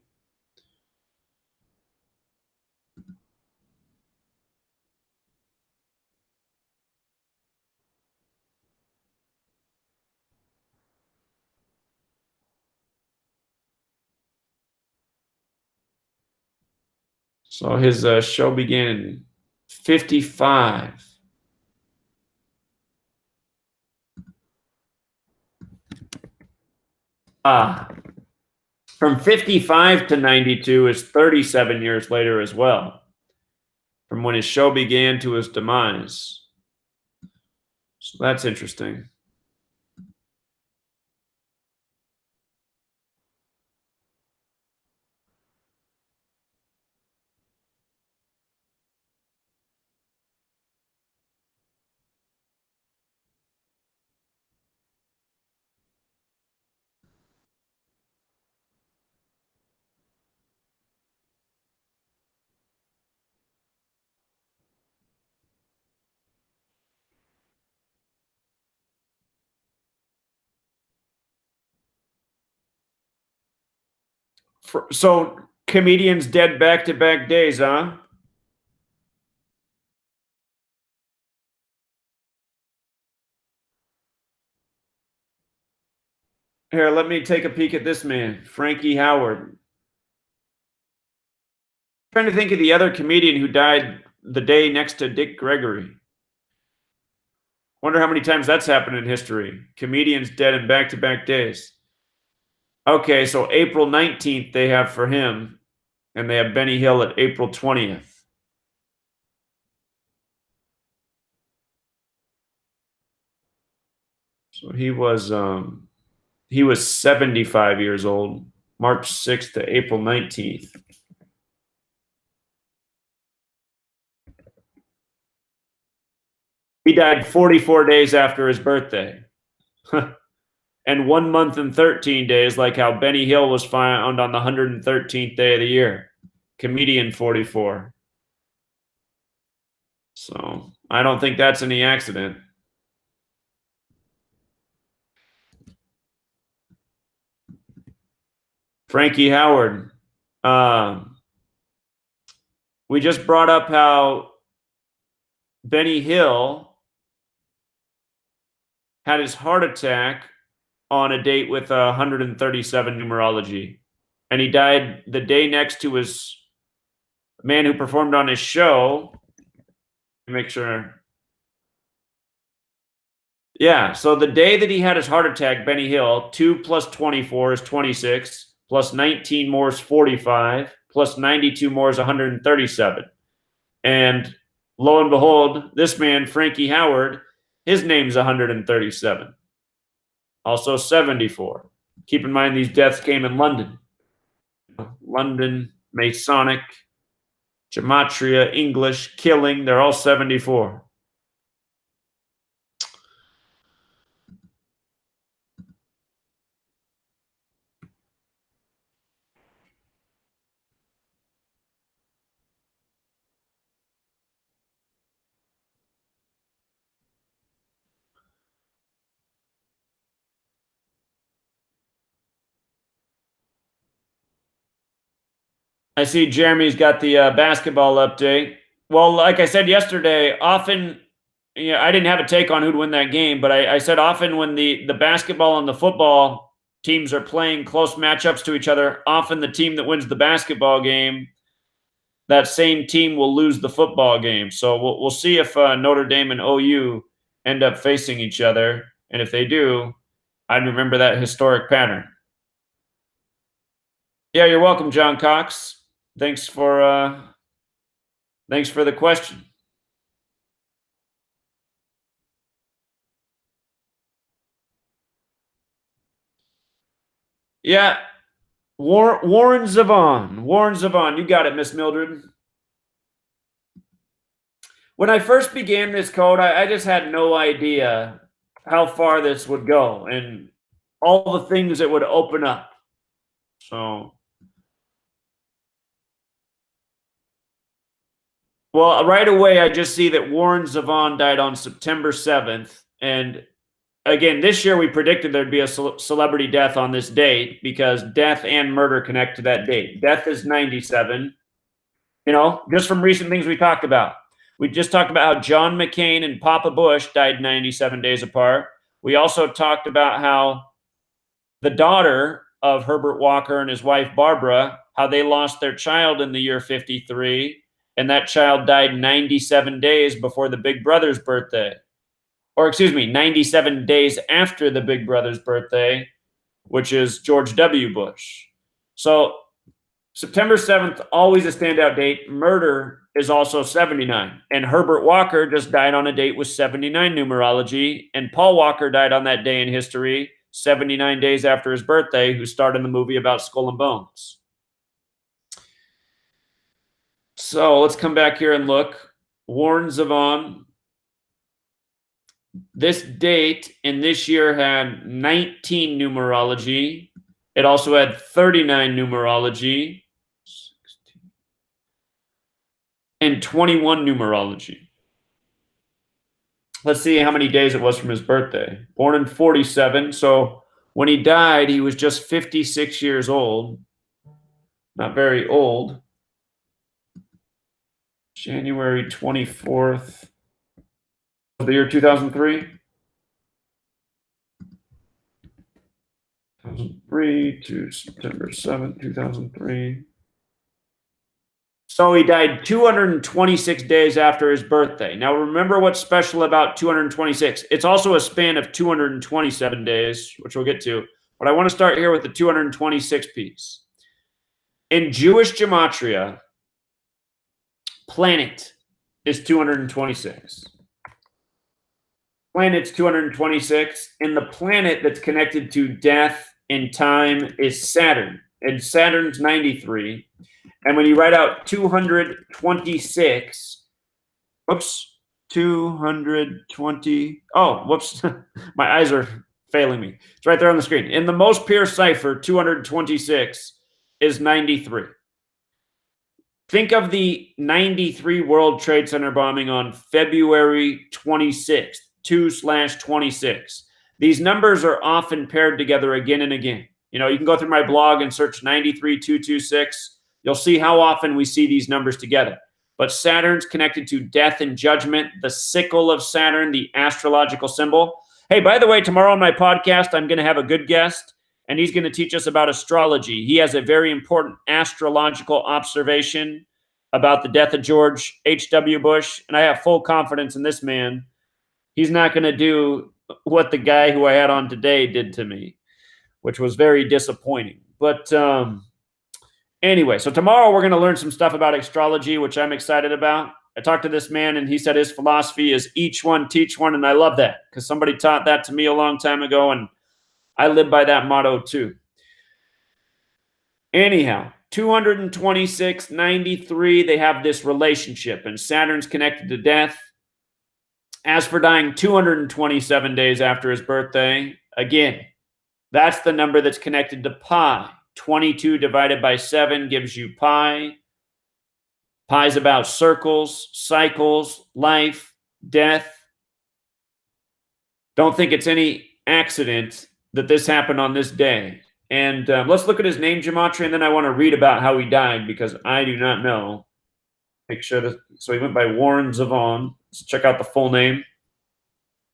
So his show began in 55. From 55 to 92 is 37 years later as well, from when his show began to his demise. So that's interesting. So comedians dead back-to-back days, huh? Here, let me take a peek at this man, Frankie Howard. Trying to think of the other comedian who died the day next to Dick Gregory. Wonder how many times that's happened in history. Comedians dead in back-to-back days. Okay, so April 19th they have for him, and they have Benny Hill at April 20th. So he was 75 years old, March 6th to April 19th. He died 44 days after his birthday. And 1 month and 13 days, like how Benny Hill was found on the 113th day of the year. Comedian 44. So I don't think that's any accident. Frankie Howard. We just brought up how Benny Hill had his heart attack on a date with 137 numerology. And he died the day next to his man who performed on his show. Make sure. Yeah, so the day that he had his heart attack, Benny Hill, 2 plus 24 is 26, plus 19 more is 45, plus 92 more is 137. And lo and behold, this man, Frankie Howard, his name's 137. also 74. Keep in mind these deaths came in London. London, Masonic, Gematria, English, killing, they're all 74. I see Jeremy's got the basketball update. Well, like I said yesterday, often, I didn't have a take on who'd win that game, but I said often when the basketball and the football teams are playing close matchups to each other, often the team that wins the basketball game, that same team will lose the football game. So we'll see if Notre Dame and OU end up facing each other, and if they do, I'd remember that historic pattern. Yeah, you're welcome, John Cox. Thanks for the question. Yeah, Warren Zevon. Warren Zevon, you got it, Miss Mildred. When I first began this code, I just had no idea how far this would go and all the things it would open up. So, well, right away, I just see that Warren Zevon died on September 7th. And again, this year we predicted there'd be a celebrity death on this date because death and murder connect to that date. Death is 97, just from recent things we talked about. We just talked about how John McCain and Papa Bush died 97 days apart. We also talked about how the daughter of Herbert Walker and his wife Barbara, how they lost their child in the year 53, and that child died 97 days before the Big Brother's birthday. Or excuse me, 97 days after the Big Brother's birthday, which is George W. Bush. So September 7th, always a standout date. Murder is also 79. And Herbert Walker just died on a date with 79 numerology. And Paul Walker died on that day in history, 79 days after his birthday, who starred in the movie about Skull and Bones. So let's come back here and look. Warren Zevon. This date in this year had 19 numerology. It also had 39 numerology and 21 numerology. Let's see how many days it was from his birthday. Born in 47, so when he died, he was just 56 years old. Not very old. January 24th of the year 2003. 2003 to September 7th, 2003. So he died 226 days after his birthday. Now, remember what's special about 226. It's also a span of 227 days, which we'll get to. But I want to start here with the 226 piece. In Jewish Gematria, planet is 226. Planet's 226. And the planet that's connected to death and time is Saturn. And Saturn's 93. And when you write out 226, 220, my eyes are failing me. It's right there on the screen. In the most pure cipher, 226 is 93. Think of the 93 World Trade Center bombing on February 26th, 2/26. These numbers are often paired together again and again. You can go through my blog and search 93226. You'll see how often we see these numbers together. But Saturn's connected to death and judgment, the sickle of Saturn, the astrological symbol. Hey, by the way, tomorrow on my podcast, I'm going to have a good guest, and he's going to teach us about astrology. He has a very important astrological observation about the death of George H.W. Bush, and I have full confidence in this man. He's not going to do what the guy who I had on today did to me, which was very disappointing. But anyway, so tomorrow we're going to learn some stuff about astrology, which I'm excited about. I talked to this man, and he said his philosophy is each one, teach one, and I love that because somebody taught that to me a long time ago, and I live by that motto too. Anyhow, 226, 93, they have this relationship, and Saturn's connected to death. As for dying 227 days after his birthday, again, that's the number that's connected to pi. 22 divided by 7 gives you pi. Pi is about circles, cycles, life, death. Don't think it's any accident that this happened on this day. And let's look at his name, Gematria, and then I want to read about how he died because I do not know. Make sure that, so he went by Warren Zevon. Let's check out the full name.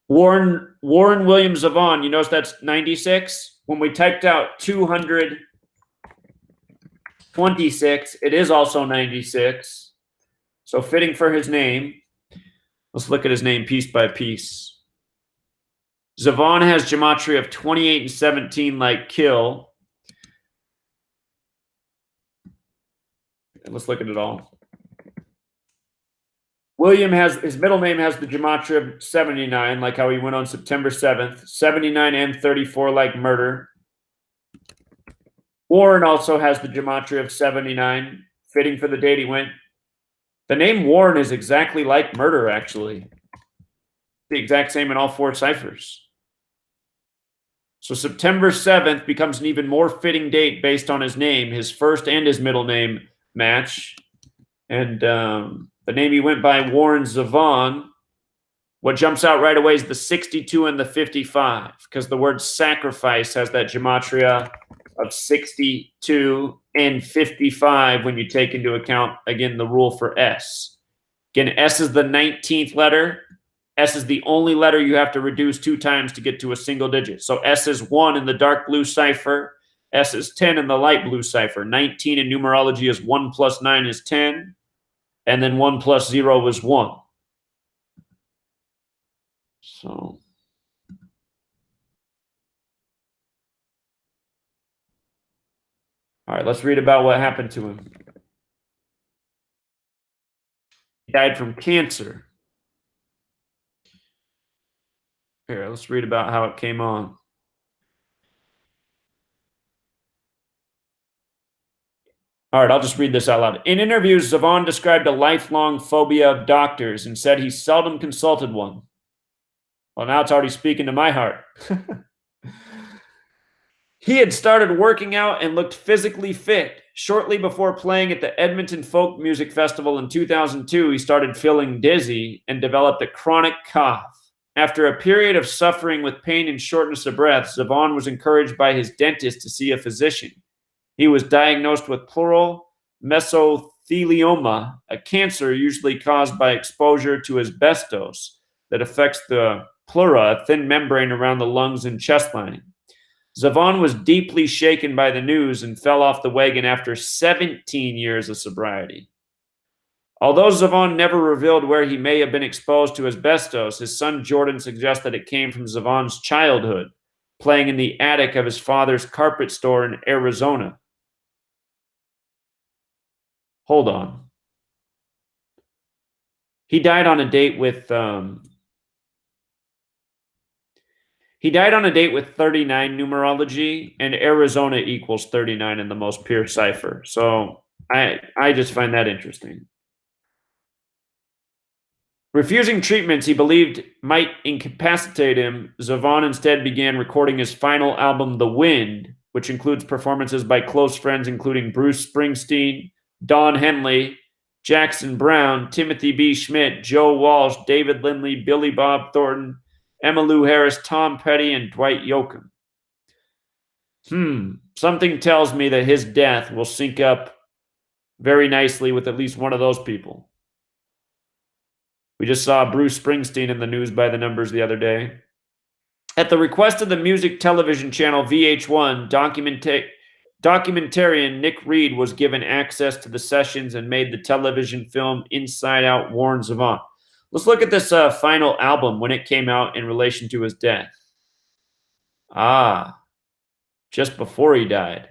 Warren William Zevon. You notice that's 96? When we typed out 226, it is also 96. So fitting for his name. Let's look at his name piece by piece. Zevon has gematria of 28 and 17 like kill. And let's look at it all. William has, his middle name has the gematria of 79, like how he went on September 7th. 79 and 34 like murder. Warren also has the gematria of 79, fitting for the date he went. The name Warren is exactly like murder, actually. The exact same in all 4 ciphers. So September 7th becomes an even more fitting date based on his name. His first and his middle name match. And the name he went by, Warren Zevon. What jumps out right away is the 62 and the 55, because the word sacrifice has that gematria of 62 and 55 when you take into account, again, the rule for S. Again, S is the 19th letter. S is the only letter you have to reduce 2 times to get to a single digit. So S is 1 in the dark blue cipher. S is 10 in the light blue cipher. 19 in numerology is 1 plus 9 is 10. And then 1 plus 0 is 1. So all right, let's read about what happened to him. He died from cancer. Here, let's read about how it came on. All right, I'll just read this out loud. In interviews, Zevon described a lifelong phobia of doctors and said he seldom consulted one. Well, now it's already speaking to my heart. He had started working out and looked physically fit. Shortly before playing at the Edmonton Folk Music Festival in 2002, he started feeling dizzy and developed a chronic cough. After a period of suffering with pain and shortness of breath, Zevon was encouraged by his dentist to see a physician. He was diagnosed with pleural mesothelioma, a cancer usually caused by exposure to asbestos that affects the pleura, a thin membrane around the lungs and chest lining. Zevon was deeply shaken by the news and fell off the wagon after 17 years of sobriety. Although Zevon never revealed where he may have been exposed to asbestos, his son Jordan suggests that it came from Zevon's childhood, playing in the attic of his father's carpet store in Arizona. Hold on. He died on a date with 39 numerology, and Arizona equals 39 in the most pure cipher. So I just find that interesting. Refusing treatments he believed might incapacitate him, Zevon instead began recording his final album, The Wind, which includes performances by close friends including Bruce Springsteen, Don Henley, Jackson Brown, Timothy B. Schmidt, Joe Walsh, David Lindley, Billy Bob Thornton, Emmylou Harris, Tom Petty, and Dwight Yoakam. Something tells me that his death will sync up very nicely with at least one of those people. We just saw Bruce Springsteen in the news by the numbers the other day. At the request of the music television channel VH1, documentarian Nick Reed was given access to the sessions and made the television film Inside Out Warren Zevon. Let's look at this final album when it came out in relation to his death. Just before he died.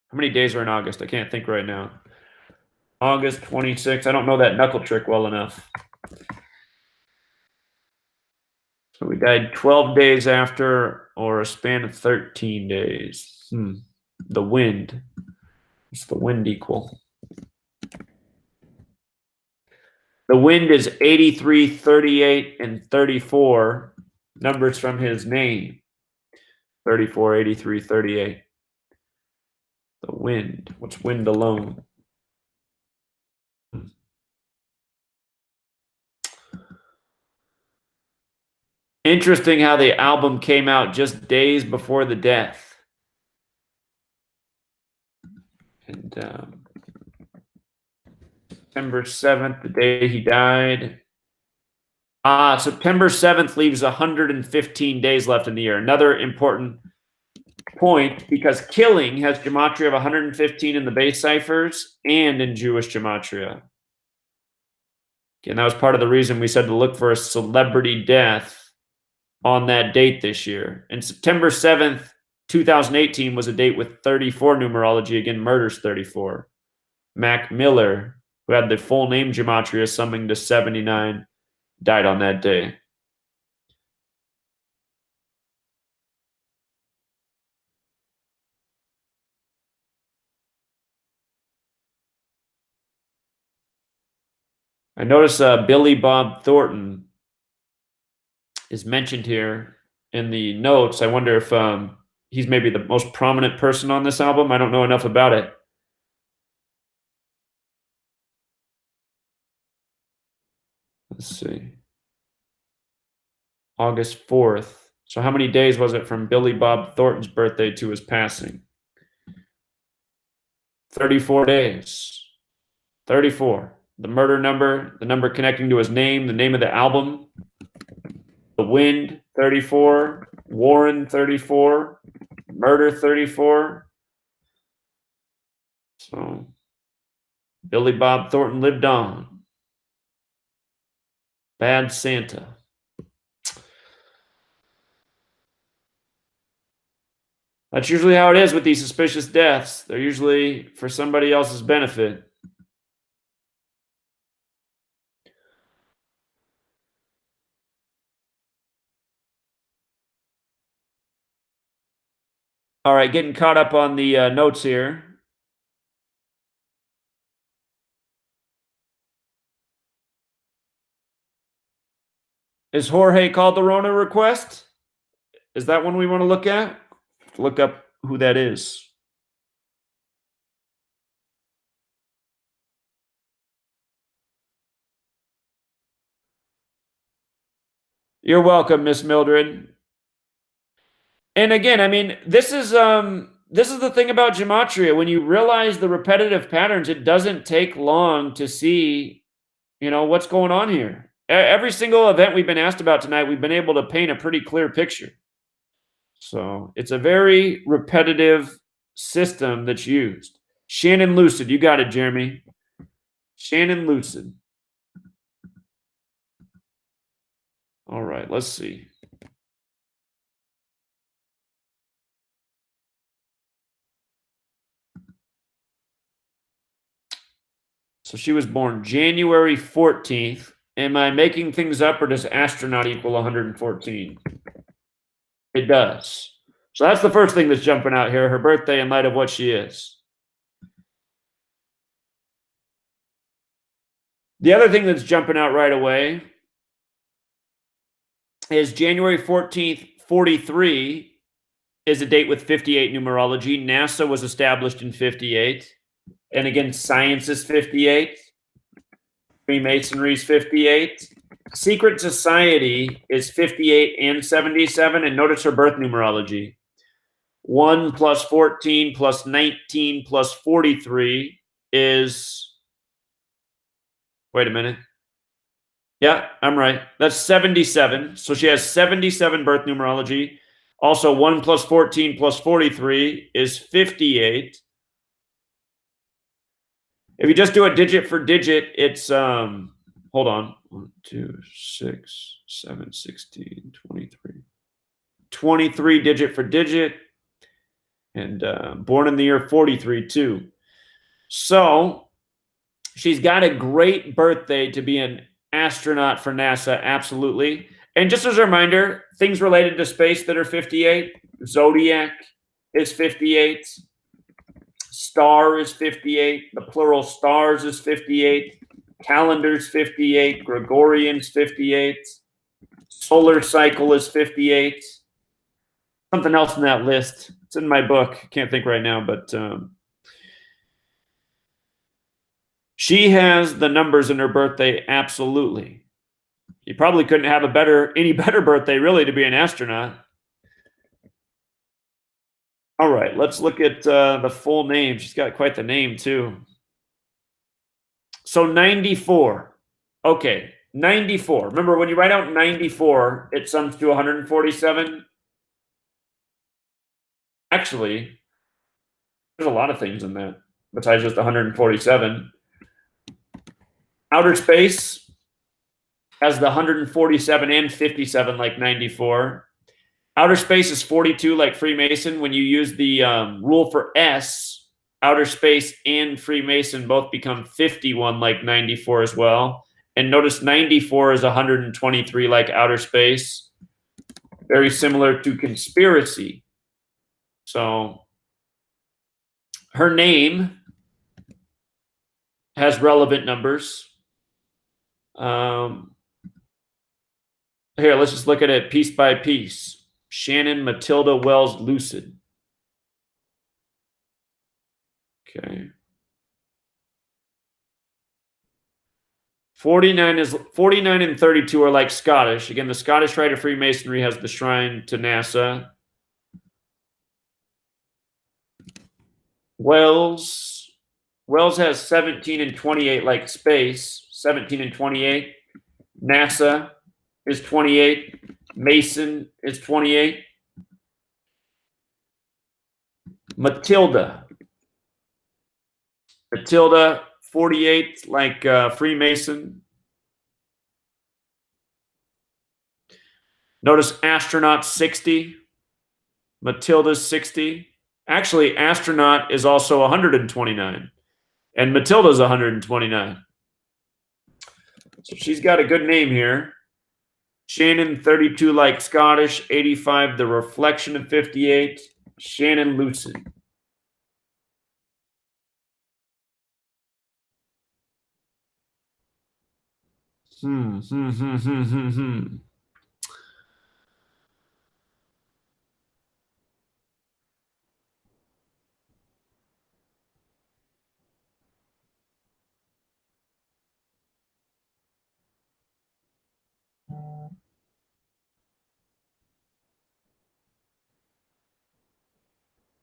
How many days are in August? I can't think right now. August 26th. I don't know that knuckle trick well enough. So we died 12 days after, or a span of 13 days. The wind. What's the wind equal? The wind is 83, 38, and 34. Numbers from his name. 34, 83, 38. The wind. What's wind alone? Interesting how the album came out just days before the death. And September 7th, the day he died. September 7th leaves 115 days left in the year. Another important point, because killing has gematria of 115 in the base ciphers and in Jewish gematria. And that was part of the reason we said to look for a celebrity death on that date this year. And September 7th, 2018 was a date with 34 numerology. Again, murders 34. Mac Miller, who had the full name gematria summing to 79, died on that day. I notice Billy Bob Thornton is mentioned here in the notes. I wonder if he's maybe the most prominent person on this album. I don't know enough about it. Let's see. August 4th. So how many days was it from Billy Bob Thornton's birthday to his passing? 34 days. 34. The murder number, the number connecting to his name, the name of the album. The Wind, 34. Warren, 34. Murder, 34. So Billy Bob Thornton lived on. Bad Santa. That's usually how it is with these suspicious deaths. They're usually for somebody else's benefit. All right, getting caught up on the notes here. Is Jorge Calderona request? Is that one we want to look at? Look up who that is. You're welcome, Miss Mildred. And again, I mean, this is the thing about gematria. When you realize the repetitive patterns, it doesn't take long to see, what's going on here. Every single event we've been asked about tonight, we've been able to paint a pretty clear picture. So it's a very repetitive system that's used. Shannon Lucid, you got it, Jeremy. Shannon Lucid. All right, let's see. So she was born January 14th. Am I making things up, or does astronaut equal 114? It does. So that's the first thing that's jumping out here, her birthday in light of what she is. The other thing that's jumping out right away is January 14th, 43 is a date with 58 numerology. NASA was established in 58. And again, science is 58. Freemasonry is 58. Secret Society is 58 and 77. And notice her birth numerology. 1 plus 14 plus 19 plus 43 is, wait a minute. Yeah, I'm right. That's 77. So she has 77 birth numerology. Also, 1 plus 14 plus 43 is 58. If you just do it digit for digit, it's, hold on. 1, 2, 6, 7, 16, 23. 23 digit for digit. And born in the year 43, too. So she's got a great birthday to be an astronaut for NASA, absolutely. And just as a reminder, things related to space that are 58, zodiac is 58, star is 58, the plural stars is 58, calendar's 58, Gregorian's 58, solar cycle is 58. Something else in that list. It's in my book. Can't think right now, but she has the numbers in her birthday. Absolutely. You probably couldn't have any better birthday, really, to be an astronaut. All right, let's look at the full name. She's got quite the name, too. So 94. Okay, 94. Remember, when you write out 94, it sums to 147. Actually, there's a lot of things in that besides just 147. Outer space has the 147 and 57 like 94. Outer space is 42 like Freemason. When you use the rule for S, outer space and Freemason both become 51 like 94 as well. And notice 94 is 123 like outer space. Very similar to conspiracy. So her name has relevant numbers. Here, let's just look at it piece by piece. Shannon Matilda Wells Lucid. Okay. 49 and 32 are like Scottish. Again, the Scottish Rite of Freemasonry has the shrine to NASA. Wells has 17 and 28 like space. 17 and 28. NASA is 28. Mason is 28. Matilda, 48 like Freemason. Notice astronaut 60. Matilda's 60. Actually, astronaut is also 129. And Matilda's 129. So she's got a good name here. Shannon, 32 like Scottish. 85, the reflection of 58. Shannon Lucid.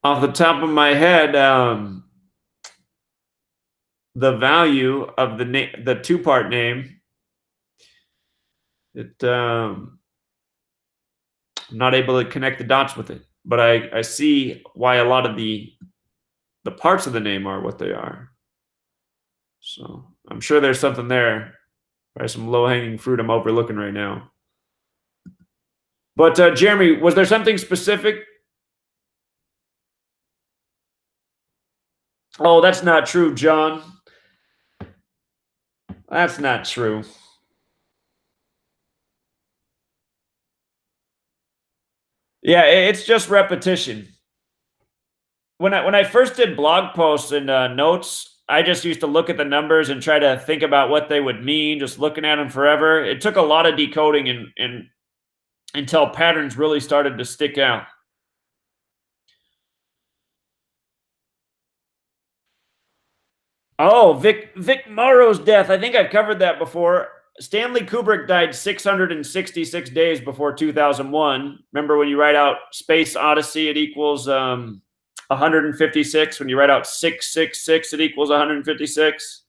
Off the top of my head, the value of the two-part name, I'm not able to connect the dots with it, but I see why a lot of the parts of the name are what they are. So I'm sure there's something there. Probably some low-hanging fruit I'm overlooking right now. But Jeremy, was there something specific? Oh, that's not true, John. That's not true. Yeah, it's just repetition. When I first did blog posts and notes, I just used to look at the numbers and try to think about what they would mean, just looking at them forever. It took a lot of decoding and until patterns really started to stick out. Oh, Vic Morrow's death. I think I've covered that before. Stanley Kubrick died 666 days before 2001. Remember when you write out Space Odyssey, it equals 156. When you write out 666, it equals 156.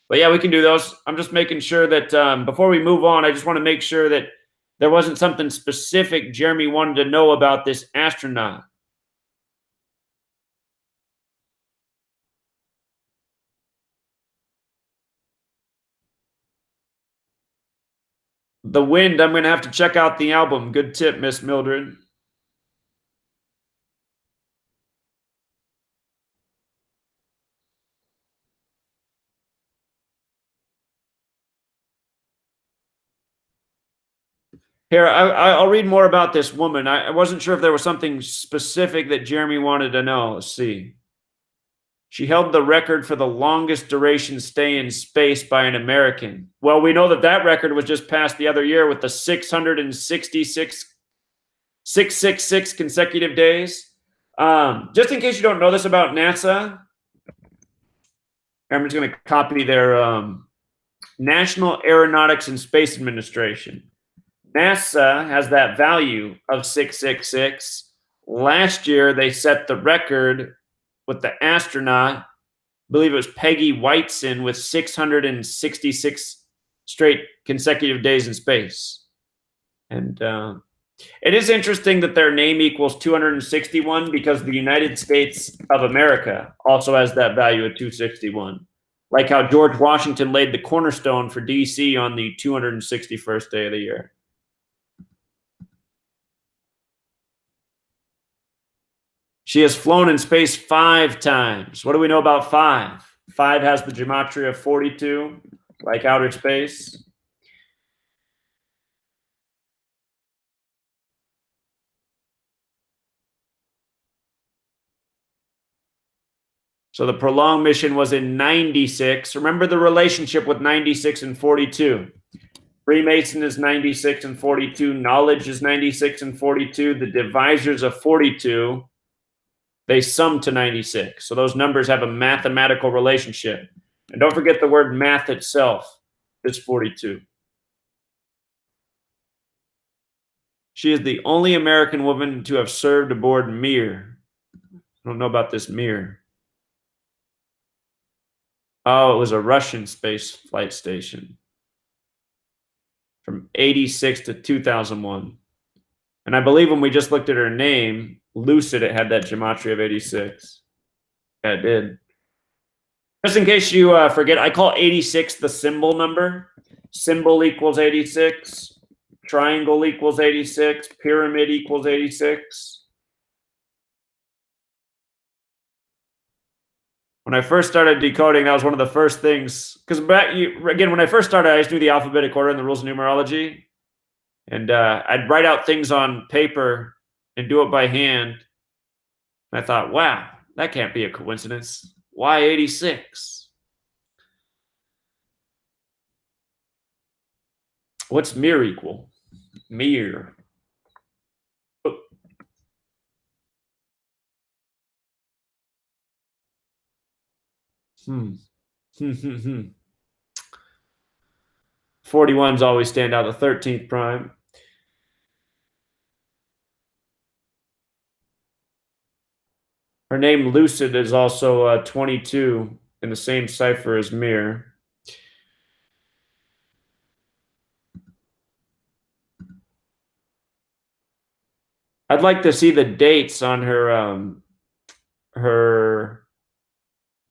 But yeah, we can do those. I'm just making sure that before we move on, I just want to make sure that there wasn't something specific Jeremy wanted to know about this astronaut. The Wind, I'm going to have to check out the album. Good tip, Miss Mildred. Here, I'll read more about this woman. I wasn't sure if there was something specific that Jeremy wanted to know. Let's see. She held the record for the longest duration stay in space by an American. Well, we know that that record was just passed the other year with the 666 consecutive days. Just in case you don't know this about NASA, I'm just going to copy their National Aeronautics and Space Administration. NASA has that value of 666. Last year, they set the record with the astronaut, I believe it was Peggy Whiteson, with 666 straight consecutive days in space. And it is interesting that their name equals 261 because the United States of America also has that value of 261. Like how George Washington laid the cornerstone for DC on the 261st day of the year. She has flown in space 5 times. What do we know about 5? 5 has the gematria of 42, like outer space. So the prolonged mission was in 96. Remember the relationship with 96 and 42. Freemason is 96 and 42. Knowledge is 96 and 42. The divisors of 42, they sum to 96. So those numbers have a mathematical relationship. And don't forget the word math itself is 42. She is the only American woman to have served aboard Mir. I don't know about this Mir. Oh, it was a Russian space flight station from 86 to 2001. And I believe when we just looked at her name, Lucid, it had that gematria of 86. Yeah, it did. Just in case you forget, I call 86 the symbol number. Symbol equals 86. Triangle equals 86. Pyramid equals 86. When I first started decoding, that was one of the first things. Because again, when I first started, I just knew the alphabetic order and the rules of numerology. And I'd write out things on paper and do it by hand. And I thought, wow, that can't be a coincidence. Why 86? What's Mir equal? Mir. Hmm. 41s always stand out, the 13th prime. Her name Lucid is also 22 in the same cipher as Mir. I'd like to see the dates on her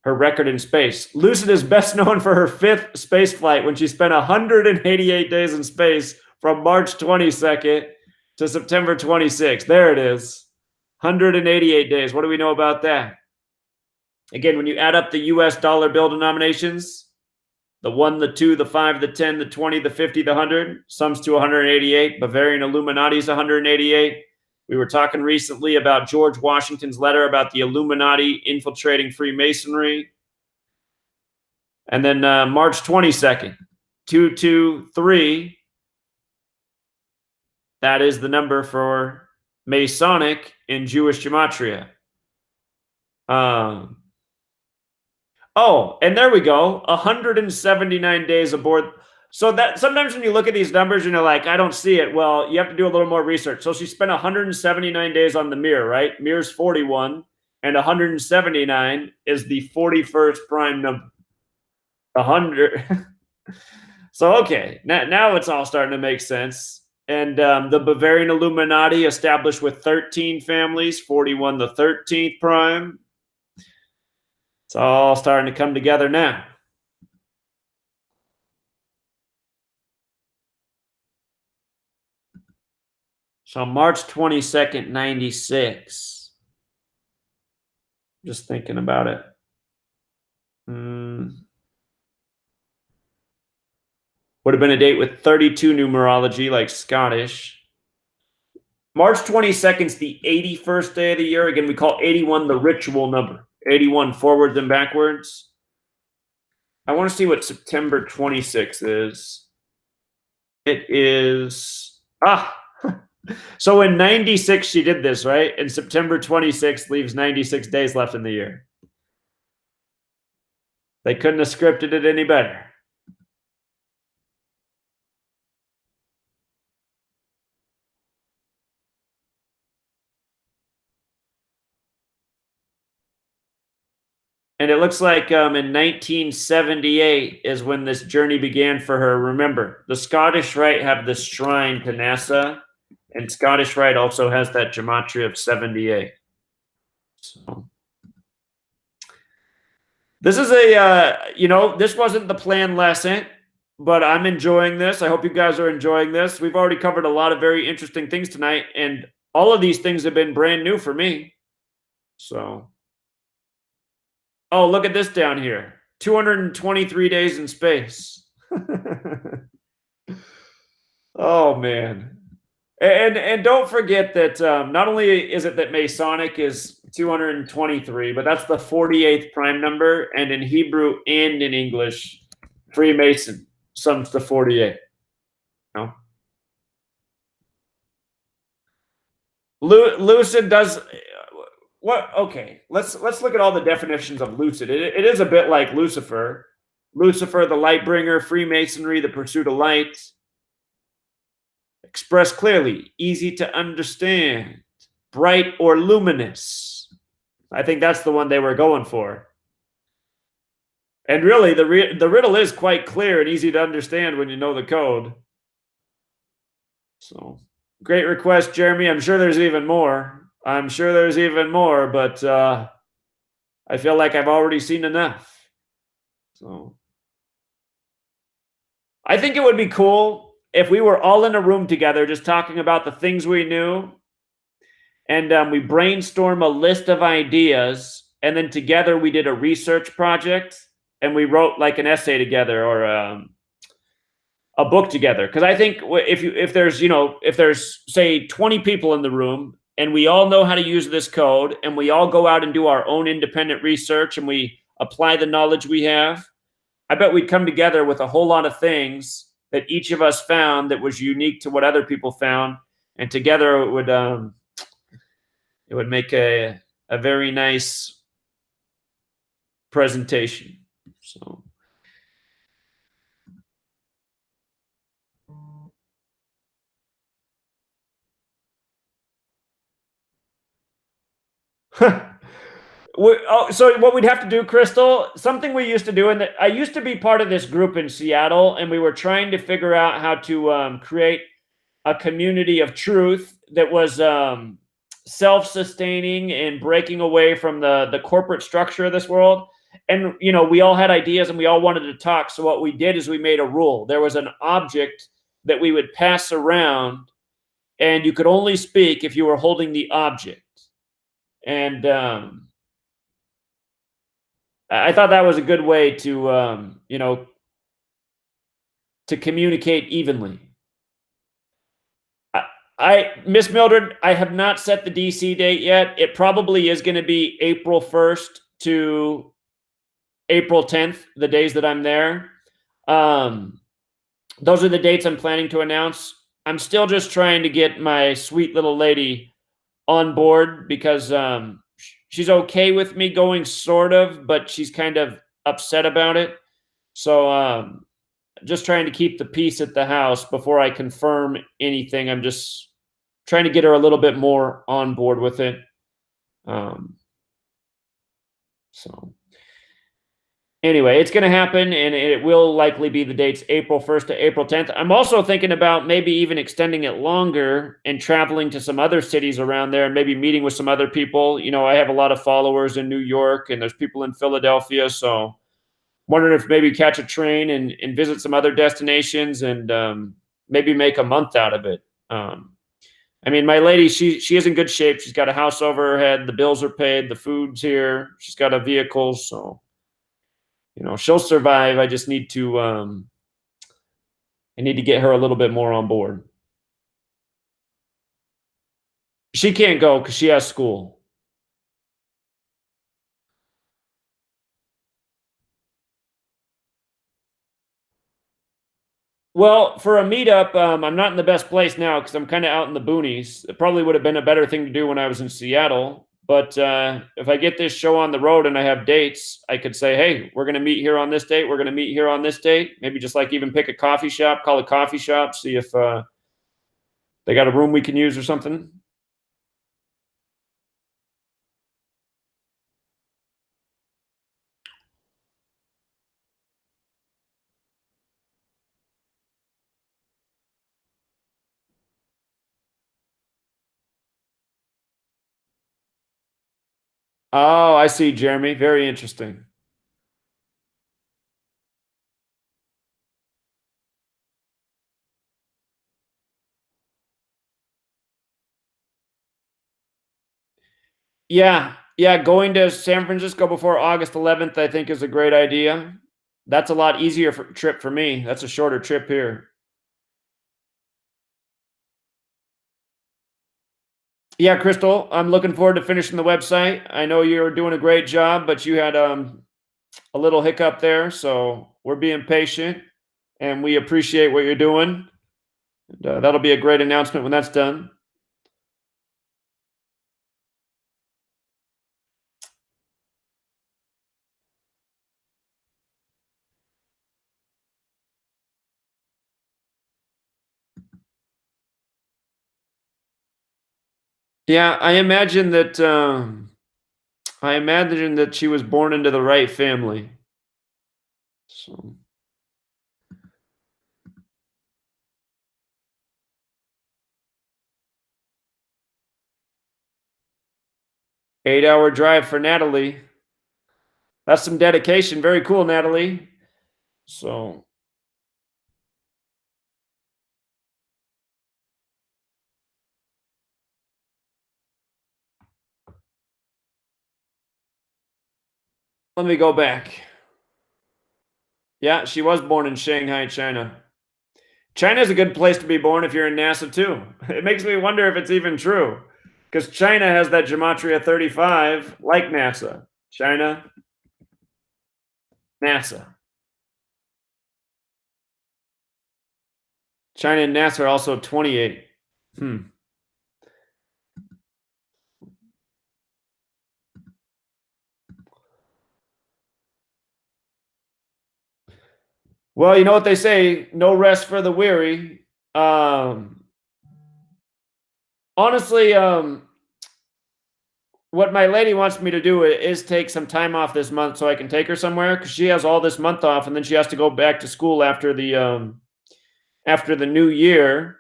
record in space. Lucid is best known for her 5th space flight when she spent 188 days in space from March 22nd to September 26th. There it is. 188 days. What do we know about that? Again, when you add up the US dollar bill denominations, the 1, the 2, the 5, the 10, the 20, the 50, the 100, sums to 188. Bavarian Illuminati is 188. We were talking recently about George Washington's letter about the Illuminati infiltrating Freemasonry. And then March 22nd, 223. That is the number for Masonic in Jewish Gematria. Oh, and there we go. 179 days aboard. So that sometimes when you look at these numbers and you're like, I don't see it. Well, you have to do a little more research. So she spent 179 days on the Mir, right? Mir's 41, and 179 is the 41st prime number. 100. So, okay, now it's all starting to make sense. And the Bavarian Illuminati established with 13 families, 41 the 13th prime. It's all starting to come together now. So March 22nd, 96. Just thinking about it. Would Would have been a date with 32 numerology, like Scottish. March 22nd is the 81st day of the year. Again, we call 81 the ritual number. 81 forwards and backwards. I want to see what September 26th is. It is so in 96 she did this, right? And September 26th leaves 96 days left in the year. They couldn't have scripted it any better. And it looks like in 1978 is when this journey began for her. Remember, the Scottish Rite have this shrine to NASA, and Scottish Rite also has that Gematria of 78. So this is this wasn't the planned lesson, but I'm enjoying this. I hope you guys are enjoying this. We've already covered a lot of very interesting things tonight, and all of these things have been brand new for me. So, oh, look at this down here. 223 days in space. Oh man. And don't forget that not only is it that Masonic is 223, but that's the 48th prime number, and in Hebrew and in English, Freemason sums to 48. No. Lucid does what? Okay, let's look at all the definitions of lucid. It is a bit like Lucifer. Lucifer, the light bringer, Freemasonry, the pursuit of light. Express clearly, easy to understand, bright or luminous. I think that's the one they were going for. And really, the riddle is quite clear and easy to understand when you know the code. So, great request, Jeremy. I'm sure there's even more. But I feel like I've already seen enough. So, I think it would be cool if we were all in a room together just talking about the things we knew, and we brainstorm a list of ideas, and then together we did a research project and we wrote like an essay together or a book together. Because I think if there's say 20 people in the room and we all know how to use this code and we all go out and do our own independent research and we apply the knowledge we have, I bet we'd come together with a whole lot of things that each of us found that was unique to what other people found, and together it would make a very nice presentation. So so what we'd have to do, Crystal, something we used to do, and I used to be part of this group in Seattle, and we were trying to figure out how to create a community of truth that was self-sustaining and breaking away from the corporate structure of this world. And we all had ideas and we all wanted to talk. So what we did is we made a rule. There was an object that we would pass around, and you could only speak if you were holding the object. And I thought that was a good way to to communicate evenly. Miss Mildred, I have not set the DC date yet. It probably is going to be April 1st to April 10th, the days that I'm there. Those are the dates I'm planning to announce. I'm still just trying to get my sweet little lady on board because she's okay with me going, sort of, but she's kind of upset about it. So just trying to keep the peace at the house before I confirm anything. I'm just trying to get her a little bit more on board with it. So anyway, it's going to happen, and it will likely be the dates April 1st to April 10th. I'm also thinking about maybe even extending it longer and traveling to some other cities around there and maybe meeting with some other people. I have a lot of followers in New York, and there's people in Philadelphia. So wondering if maybe catch a train and visit some other destinations and maybe make a month out of it. I mean, my lady, she is in good shape. She's got a house over her head. The bills are paid. The food's here. She's got a vehicle. So, she'll survive. I just need to I need to get her a little bit more on board. She can't go because she has school. Well, for a meetup, I'm not in the best place now because I'm kind of out in the boonies. It probably would have been a better thing to do when I was in Seattle. But if I get this show on the road and I have dates, I could say, hey, we're going to meet here on this date. We're going to meet here on this date. Maybe just like even pick a coffee shop, call a coffee shop, see if they got a room we can use or something. Oh, I see, Jeremy. Very interesting. Yeah. Yeah. Going to San Francisco before August 11th, I think, is a great idea. That's a lot easier trip for me. That's a shorter trip here. Yeah, Crystal, I'm looking forward to finishing the website. I know you're doing a great job, but you had a little hiccup there, so we're being patient and we appreciate what you're doing. And, that'll be a great announcement when that's done. Yeah, I imagine that she was born into the right family. So 8 hour drive for Natalie. That's some dedication. Very cool, Natalie. So let me go back. Yeah, she was born in Shanghai, China. China's a good place to be born if you're in NASA too. It makes me wonder if it's even true. Because China has that Gematria 35, like NASA. China, NASA. China and NASA are also 28. Hmm. Well, you know what they say, no rest for the weary. Um, honestly, what my lady wants me to do is take some time off this month so I can take her somewhere because she has all this month off and then she has to go back to school after the new year.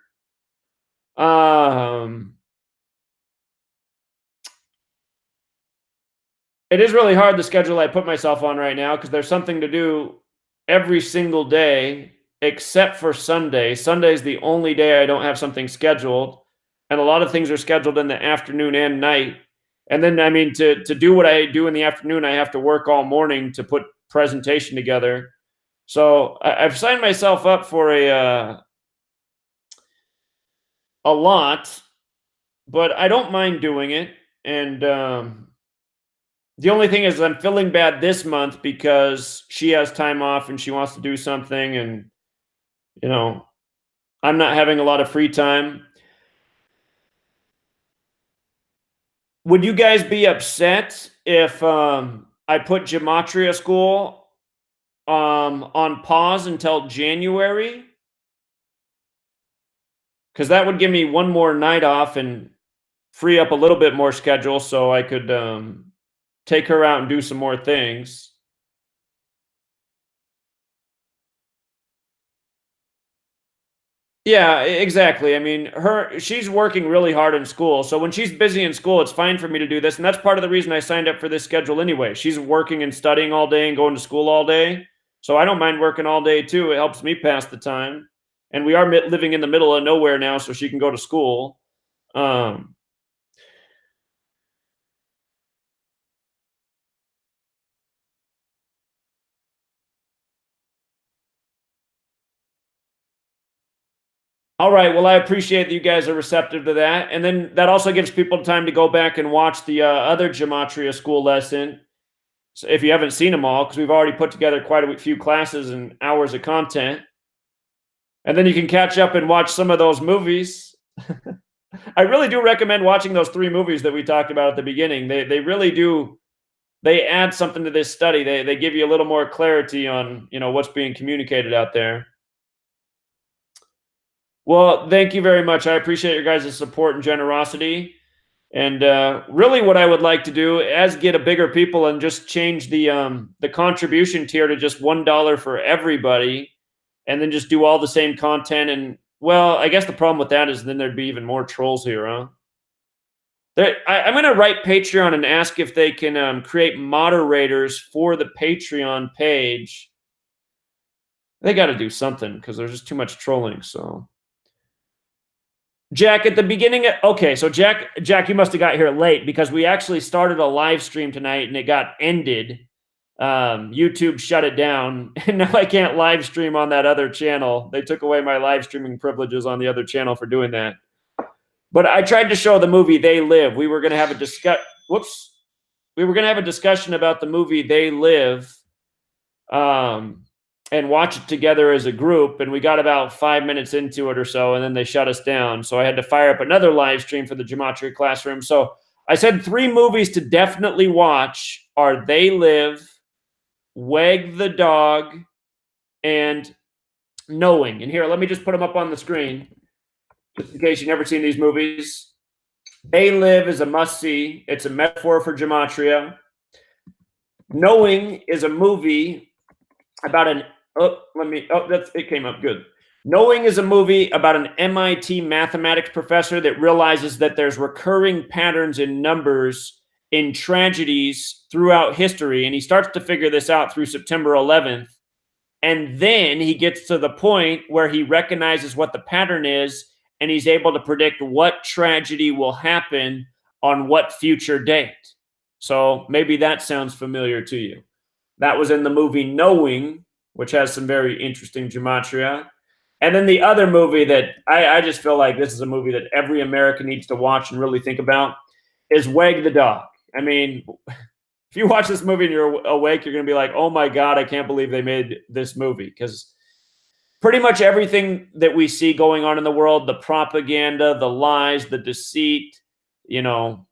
Um, it is really hard the schedule I put myself on right now because there's something to do every single day except for Sunday. Sunday is the only day I don't have something scheduled, and a lot of things are scheduled in the afternoon and night. And then, I mean, to do what I do in the afternoon, I have to work all morning to put presentation together. So I've signed myself up for a lot, but I don't mind doing it. And the only thing is I'm feeling bad this month because she has time off and she wants to do something and, you know, I'm not having a lot of free time. Would you guys be upset if I put Gematria school on pause until January? Because that would give me one more night off and free up a little bit more schedule so I could take her out and do some more things. Yeah, exactly. I mean, she's working really hard in school. So when she's busy in school, it's fine for me to do this. And that's part of the reason I signed up for this schedule anyway. She's working and studying all day and going to school all day. So I don't mind working all day too. It helps me pass the time. And we are living in the middle of nowhere now, so she can go to school. Um, All right. Well, I appreciate that you guys are receptive to that. And then that also gives people time to go back and watch the other Gematria school lesson. So if you haven't seen them all, because we've already put together quite a few classes and hours of content. And then you can catch up and watch some of those movies. I really do recommend watching those 3 movies that we talked about at the beginning. They really do, they add something to this study. They give you a little more clarity on, what's being communicated out there. Well, thank you very much. I appreciate your guys' support and generosity. And really, what I would like to do is get a bigger people and just change the contribution tier to just $1 for everybody, and then just do all the same content. And well, I guess the problem with that is then there'd be even more trolls here, huh? I'm going to write Patreon and ask if they can create moderators for the Patreon page. They got to do something because there's just too much trolling. So. Jack, at the beginning, okay, so Jack, you must have got here late because we actually started a live stream tonight and it got ended. YouTube shut it down, and now I can't live stream on that other channel. They took away my live streaming privileges on the other channel for doing that. But I tried to show the movie They Live. We were going to have a We were going to have a discussion about the movie They Live. And watch it together as a group. And we got about 5 minutes into it or so, and then they shut us down. So I had to fire up another live stream for the Gematria classroom. So I said 3 movies to definitely watch are They Live, Wag the Dog, and Knowing. And here, let me just put them up on the screen, just in case you've never seen these movies. They Live is a must-see. It's a metaphor for Gematria. Knowing is a movie about it came up good. Knowing is a movie about an MIT mathematics professor that realizes that there's recurring patterns in numbers in tragedies throughout history. And he starts to figure this out through September 11th. And then he gets to the point where he recognizes what the pattern is, and he's able to predict what tragedy will happen on what future date. So maybe that sounds familiar to you. That was in the movie Knowing, which has some very interesting gematria. And then the other movie that I just feel like this is a movie that every American needs to watch and really think about is Wag the Dog. I mean, if you watch this movie and you're awake, you're going to be like, oh my God, I can't believe they made this movie. Because pretty much everything that we see going on in the world, the propaganda, the lies, the deceit, how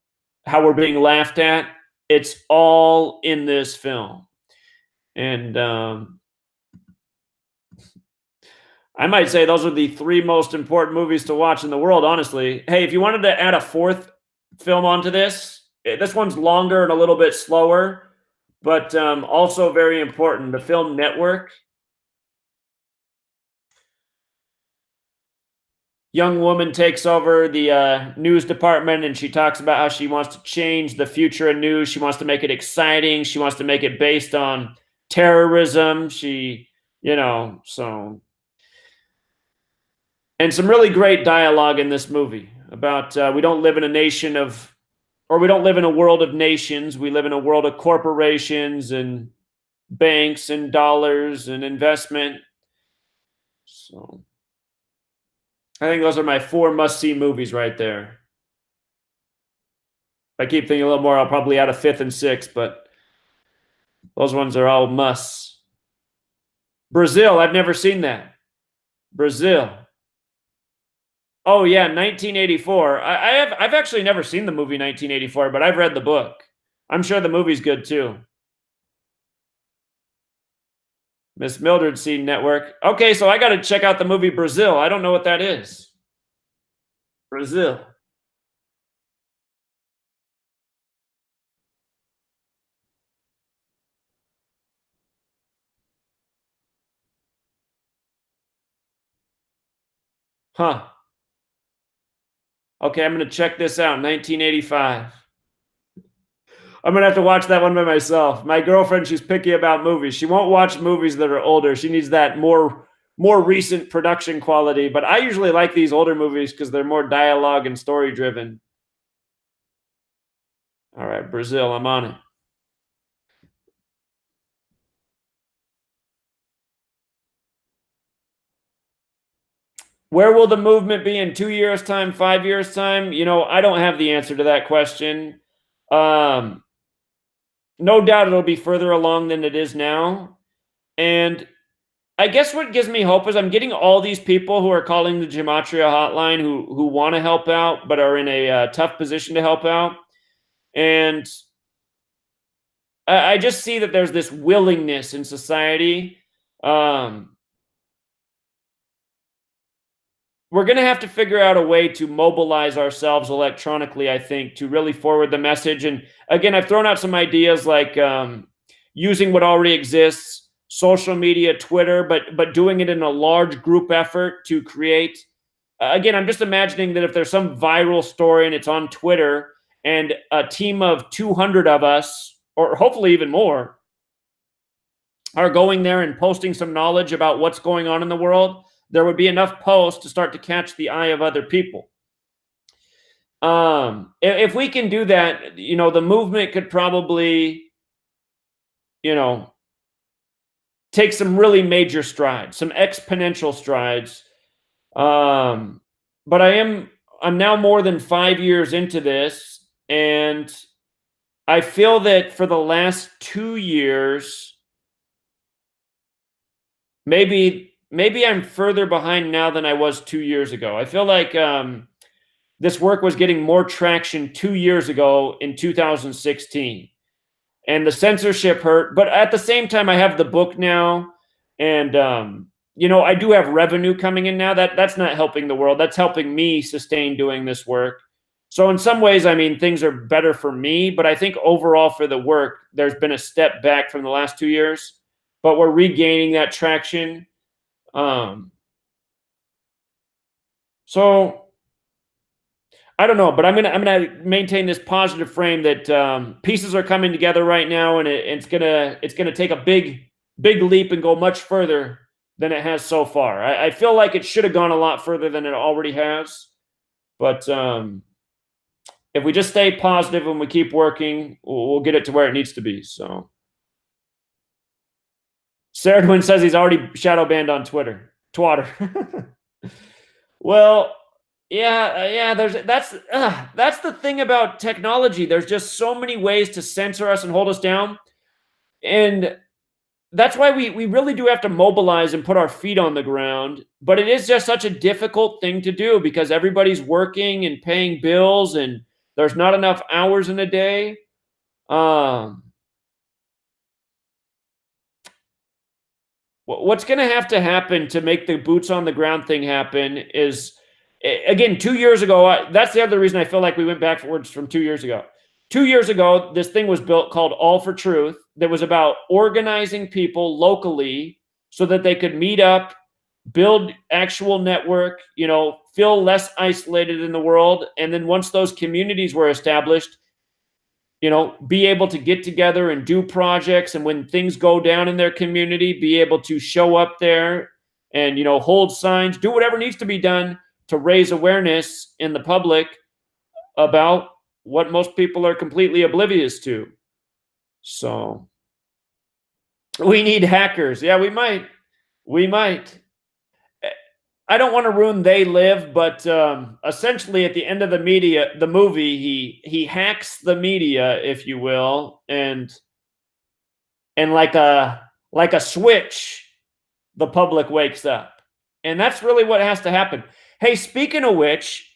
we're being laughed at, it's all in this film. And I might say those are the 3 most important movies to watch in the world, honestly. Hey, if you wanted to add a 4th film onto this one's longer and a little bit slower, but also very important, the film Network. Young woman takes over the news department, and she talks about how she wants to change the future of news. She wants to make it exciting. She wants to make it based on terrorism. And some really great dialogue in this movie about we don't live in a nation of, or we don't live in a world of nations. We live in a world of corporations and banks and dollars and investment. So I think those are my 4 must-see movies right there. If I keep thinking a little more, I'll probably add a 5th and 6th, but those ones are all musts. Brazil, I've never seen that. Brazil. Oh yeah, 1984. I've actually never seen the movie 1984, but I've read the book. I'm sure the movie's good too. Miss Mildred's seen Network. Okay, so I got to check out the movie Brazil. I don't know what that is. Brazil. Huh. Okay, I'm going to check this out. 1985. I'm going to have to watch that one by myself. My girlfriend, she's picky about movies. She won't watch movies that are older. She needs that more recent production quality. But I usually like these older movies because they're more dialogue and story driven. All right, Brazil, I'm on it. Where will the movement be in 2 years' time, 5 years' time? I don't have the answer to that question. Um, no doubt it'll be further along than it is now. And I guess what gives me hope is I'm getting all these people who are calling the Gematria hotline who want to help out but are in a tough position to help out. And I just see that there's this willingness in society. Um, we're going to have to figure out a way to mobilize ourselves electronically, I think, to really forward the message. And again, I've thrown out some ideas like using what already exists, social media, Twitter, but doing it in a large group effort to create. Again, I'm just imagining that if there's some viral story and it's on Twitter, and a team of 200 of us, or hopefully even more, are going there and posting some knowledge about what's going on in the world, there would be enough posts to start to catch the eye of other people. If we can do that, the movement could probably, you know, take some really major strides, some exponential strides. But I'm now more than 5 years into this, and I feel that for the last 2 years, maybe I'm further behind now than I was 2 years ago. I feel like this work was getting more traction 2 years ago in 2016, and the censorship hurt. But at the same time, I have the book now, and I do have revenue coming in now. That's not helping the world. That's helping me sustain doing this work. So in some ways, I mean, things are better for me. But I think overall for the work, there's been a step back from the last 2 years. But we're regaining that traction. Um, so I don't know, but I'm gonna maintain this positive frame that pieces are coming together right now, and it's gonna take a big leap and go much further than it has so far. I feel like it should have gone a lot further than it already has, but if we just stay positive and we keep working, we'll get it to where it needs to be. So, Saradwin says he's already shadow banned on Twitter. Twatter. Well, yeah, yeah. That's the thing about technology. There's just so many ways to censor us and hold us down, and that's why we really do have to mobilize and put our feet on the ground. But it is just such a difficult thing to do because everybody's working and paying bills, and there's not enough hours in a day. Um, what's going to have to happen to make the boots on the ground thing happen is, again, 2 years ago, that's the other reason I feel like we went backwards from 2 years ago. 2 years ago, this thing was built called All for Truth that was about organizing people locally so that they could meet up, build actual network, feel less isolated in the world. And then once those communities were established, be able to get together and do projects. And when things go down in their community, be able to show up there and, hold signs, do whatever needs to be done to raise awareness in the public about what most people are completely oblivious to. So we need hackers. Yeah, we might. We might. I don't want to ruin They Live, but essentially at the end of the movie, he hacks the media, if you will, and like a switch, the public wakes up. And that's really what has to happen. Hey, speaking of which,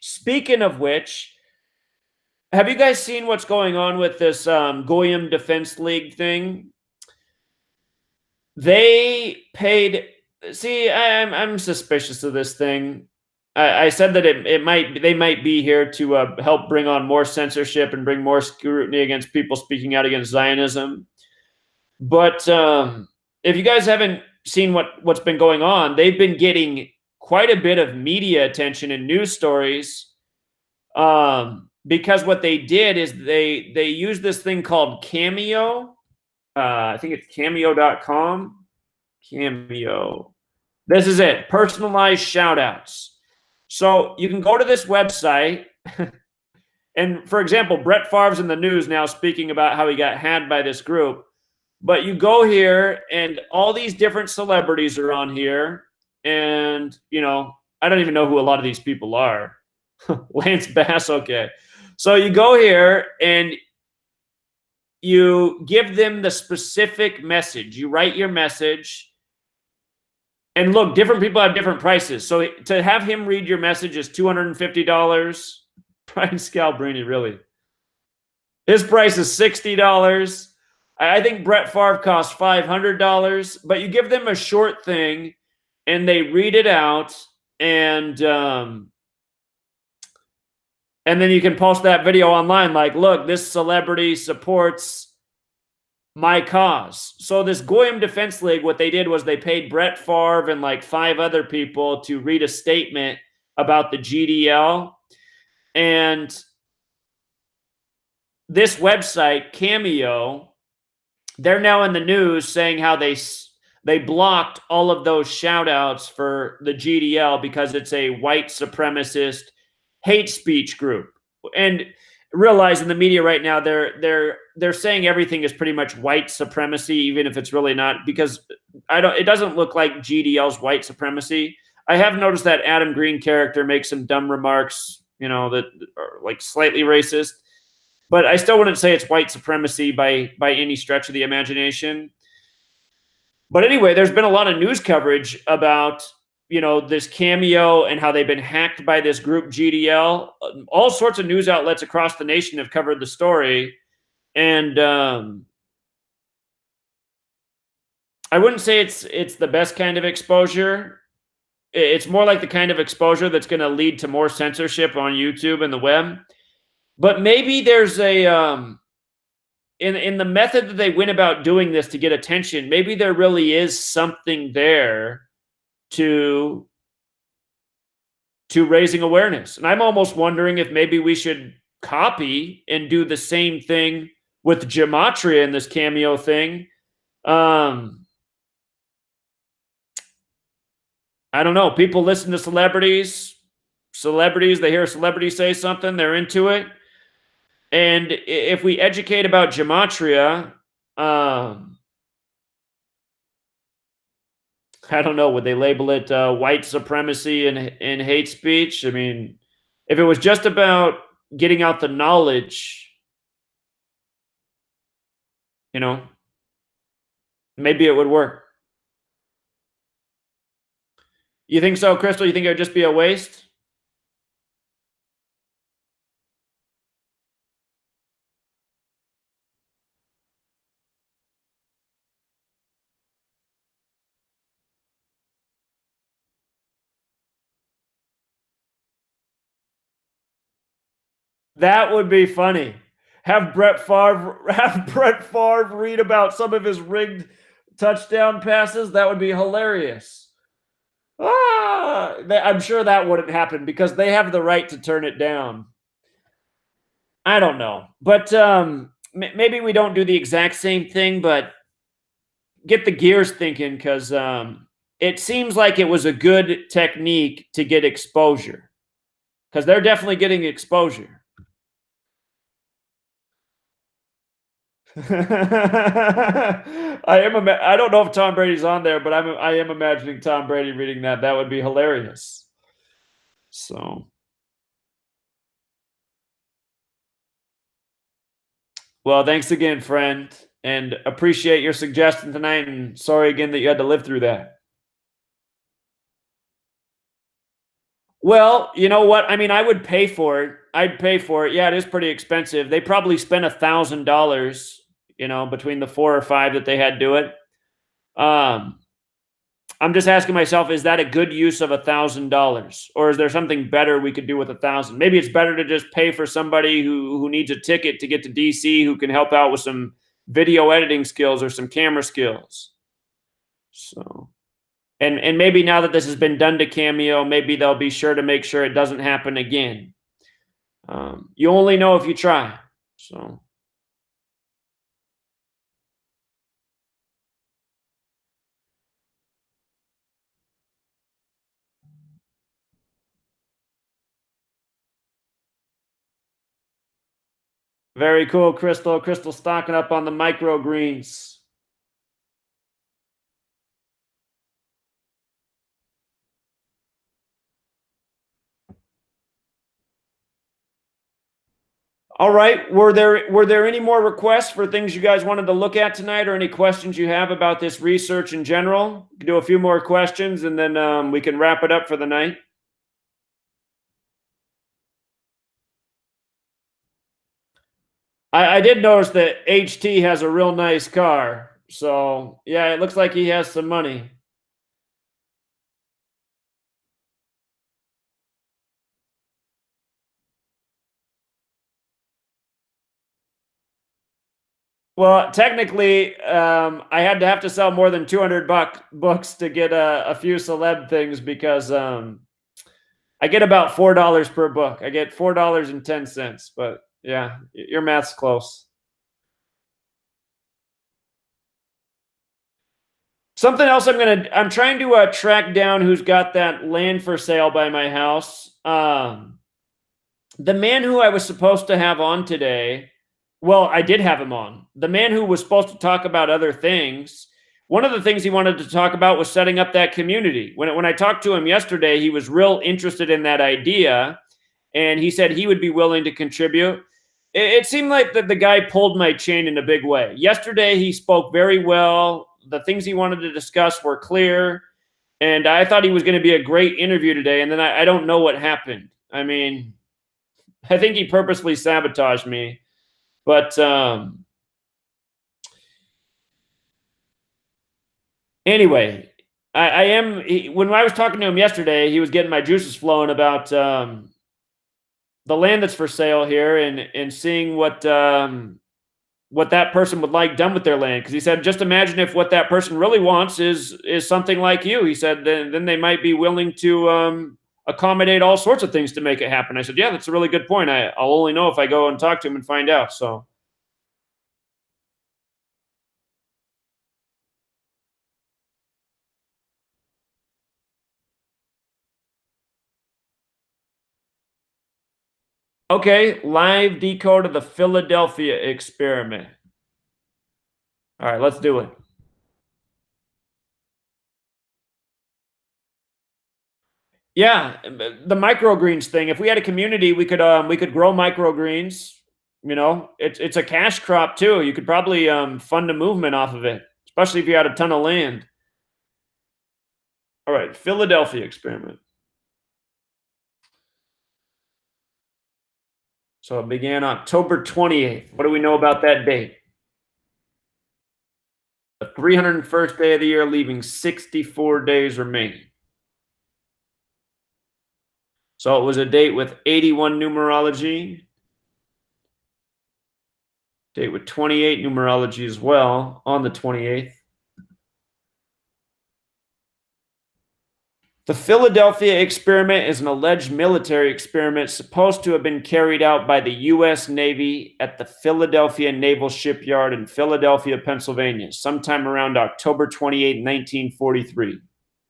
have you guys seen what's going on with this Goyim Defense League thing? They paid. See, I'm suspicious of this thing. I said that they might be here to help bring on more censorship and bring more scrutiny against people speaking out against Zionism. But if you guys haven't seen what's been going on, they've been getting quite a bit of media attention and news stories. Because what they did is they used this thing called Cameo. I think it's cameo.com. Cameo. This is it. Personalized shout outs. So you can go to this website. And for example, Brett Favre's in the news now speaking about how he got had by this group. But you go here and all these different celebrities are on here. And, I don't even know who a lot of these people are. Lance Bass, okay. So you go here and you give them the specific message. You write your message. And look, different people have different prices. So to have him read your message is $250. Brian Scalabrini, really. His price is $60. I think Brett Favre costs $500. But you give them a short thing, and they read it out, and then you can post that video online. Like, look, this celebrity supports my cause. So this Goyim Defense League, what they did was they paid Brett Favre and like 5 other people to read a statement about the GDL. And this website, Cameo, they're now in the news saying how they blocked all of those shout outs for the GDL because it's a white supremacist hate speech group. And realize in the media right now they're saying everything is pretty much white supremacy, even if it's really not, because it doesn't look like GDL's white supremacy. I have noticed that Adam Green character makes some dumb remarks, that are like slightly racist, but I still wouldn't say it's white supremacy by any stretch of the imagination. But anyway, there's been a lot of news coverage about this Cameo and how they've been hacked by this group GDL. All sorts of news outlets across the nation have covered the story. And I wouldn't say it's the best kind of exposure. It's more like the kind of exposure that's going to lead to more censorship on YouTube and the web. But maybe there's a in the method that they went about doing this to get attention, maybe there really is something there to raising awareness. And I'm almost wondering if maybe we should copy and do the same thing with Gematria in this Cameo thing. I don't know. People listen to celebrities. They hear a celebrity say something, they're into it. And if we educate about Gematria, I don't know, would they label it white supremacy and hate speech? I mean, if it was just about getting out the knowledge, maybe it would work. You think so, Crystal? You think it would just be a waste? That would be funny. Have Brett Favre read about some of his rigged touchdown passes. That would be hilarious. I'm sure that wouldn't happen because they have the right to turn it down. I don't know, but maybe we don't do the exact same thing, but get the gears thinking, because it seems like it was a good technique to get exposure, because they're definitely getting exposure. I don't know if Tom Brady's on there, but I am imagining Tom Brady reading that. That would be hilarious. So, well, thanks again, friend, and appreciate your suggestion tonight. And sorry again that you had to live through that. Well, you know what? I mean, I would pay for it. I'd pay for it. Yeah, it is pretty expensive. They probably spent $1,000, between the 4 or 5 that they had do it. I'm just asking myself, is that a good use of $1,000, or is there something better we could do with 1,000? Maybe it's better to just pay for somebody who needs a ticket to get to DC, who can help out with some video editing skills or some camera skills. So, and maybe now that this has been done to Cameo, maybe they'll be sure to make sure it doesn't happen again. You only know if you try. So. Very cool, Crystal. Crystal stocking up on the microgreens. All right. Were there any more requests for things you guys wanted to look at tonight, or any questions you have about this research in general? We can do a few more questions, and then we can wrap it up for the night. I did notice that HT has a real nice car, so yeah, it looks like he has some money. Well, technically, I had to have to sell more than 200 books to get a few celeb things because I get about $4 per book. I get $4.10, but yeah, your math's close. Something else I'm trying to track down who's got that land for sale by my house. The man who I was supposed to have on today, well, I did have him on. The man who was supposed to talk about other things, one of the things he wanted to talk about was setting up that community. When I talked to him yesterday, he was real interested in that idea, and he said he would be willing to contribute. It seemed like that the guy pulled my chain in a big way. Yesterday, he spoke very well. The things he wanted to discuss were clear, and I thought he was going to be a great interview today. And then I don't know what happened. I mean, I think he purposely sabotaged me. But anyway, I am. When I was talking to him yesterday, he was getting my juices flowing about the land that's for sale here, and seeing what that person would like done with their land. Because he said, just imagine if what that person really wants is something like you. He said, then they might be willing to accommodate all sorts of things to make it happen. I said, yeah, that's a really good point. I'll only know if I go and talk to him and find out. So okay, live decode of the Philadelphia experiment. All right, let's do it. Yeah, the microgreens thing. If we had a community, we could grow microgreens. You know, it's a cash crop too. You could probably fund a movement off of it, especially if you had a ton of land. All right, Philadelphia experiment. So it began October 28th. What do we know about that date? The 301st day of the year, leaving 64 days remaining. So it was a date with 81 numerology, date with 28 numerology as well on the 28th. The Philadelphia experiment is an alleged military experiment supposed to have been carried out by the U.S. Navy at the Philadelphia Naval Shipyard in Philadelphia, Pennsylvania, sometime around October 28, 1943.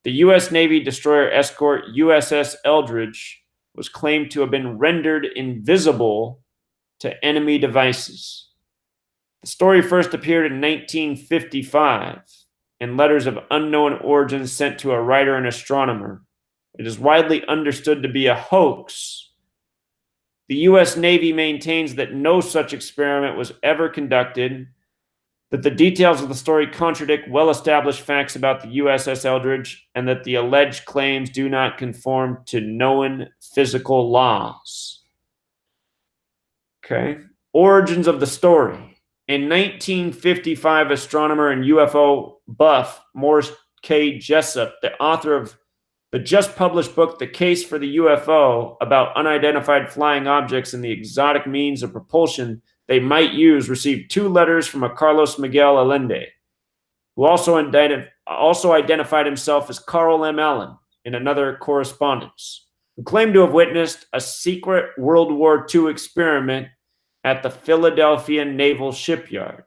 The U.S. Navy destroyer escort USS Eldridge was claimed to have been rendered invisible to enemy devices. The story first appeared in 1955 in letters of unknown origin sent to a writer and astronomer. It is widely understood to be a hoax. The U.S. Navy maintains that no such experiment was ever conducted, that the details of the story contradict well-established facts about the USS Eldridge, and that the alleged claims do not conform to known physical laws. Okay. Origins of the story. In 1955, astronomer and UFO buff Morris K. Jessup, the author of the just published book, The Case for the UFO, about unidentified flying objects and the exotic means of propulsion they might use, received 2 letters from a Carlos Miguel Allende, who also identified himself as Carl M. Allen in another correspondence, who claimed to have witnessed a secret World War II experiment at the Philadelphia Naval Shipyard.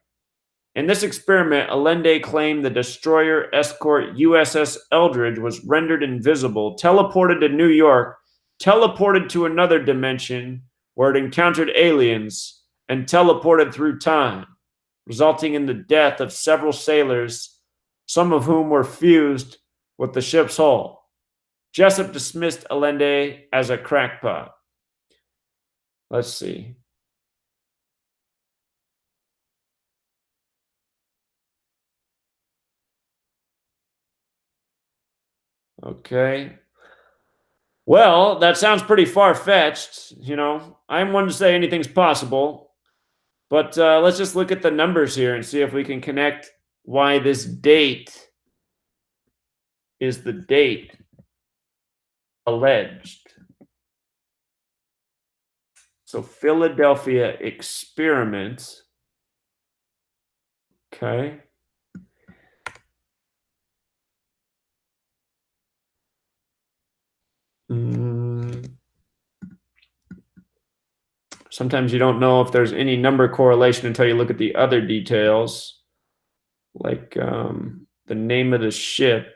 In this experiment, Allende claimed the destroyer escort USS Eldridge was rendered invisible, teleported to New York, teleported to another dimension where it encountered aliens, and teleported through time, resulting in the death of several sailors, some of whom were fused with the ship's hull. Jessup dismissed Allende as a crackpot. Let's see. Okay. Well, that sounds pretty far-fetched. I'm one to say anything's possible, but let's just look at the numbers here and see if we can connect why this date is the date alleged. So Philadelphia experiment. Okay. Mm, Sometimes you don't know if there's any number correlation until you look at the other details, like the name of the ship.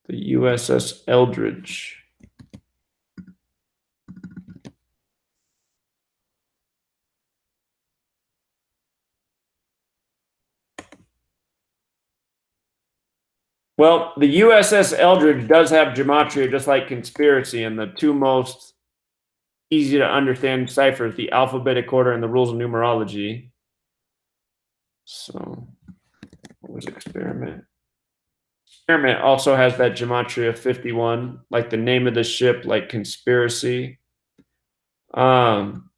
The USS Eldridge. Well, the USS Eldridge does have gematria just like conspiracy, and the two most easy to understand ciphers, the alphabetic order and the rules of numerology. So, what was experiment? Experiment also has that gematria 51, like the name of the ship, like conspiracy. Um,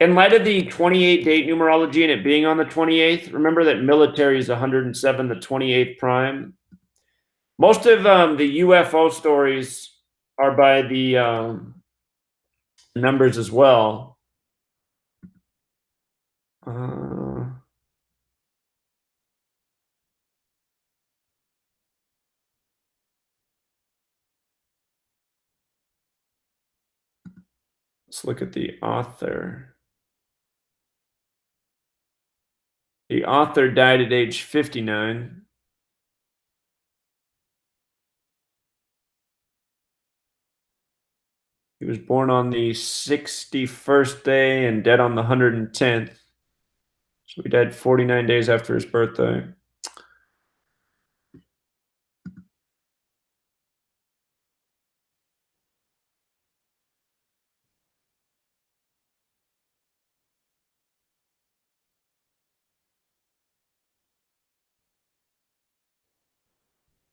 in light of the 28 date numerology and it being on the 28th, remember that military is 107, the 28th prime. Most of the UFO stories are by the numbers as well. Let's look at the author. The author died at age 59. He was born on the 61st day and dead on the 110th. So he died 49 days after his birthday.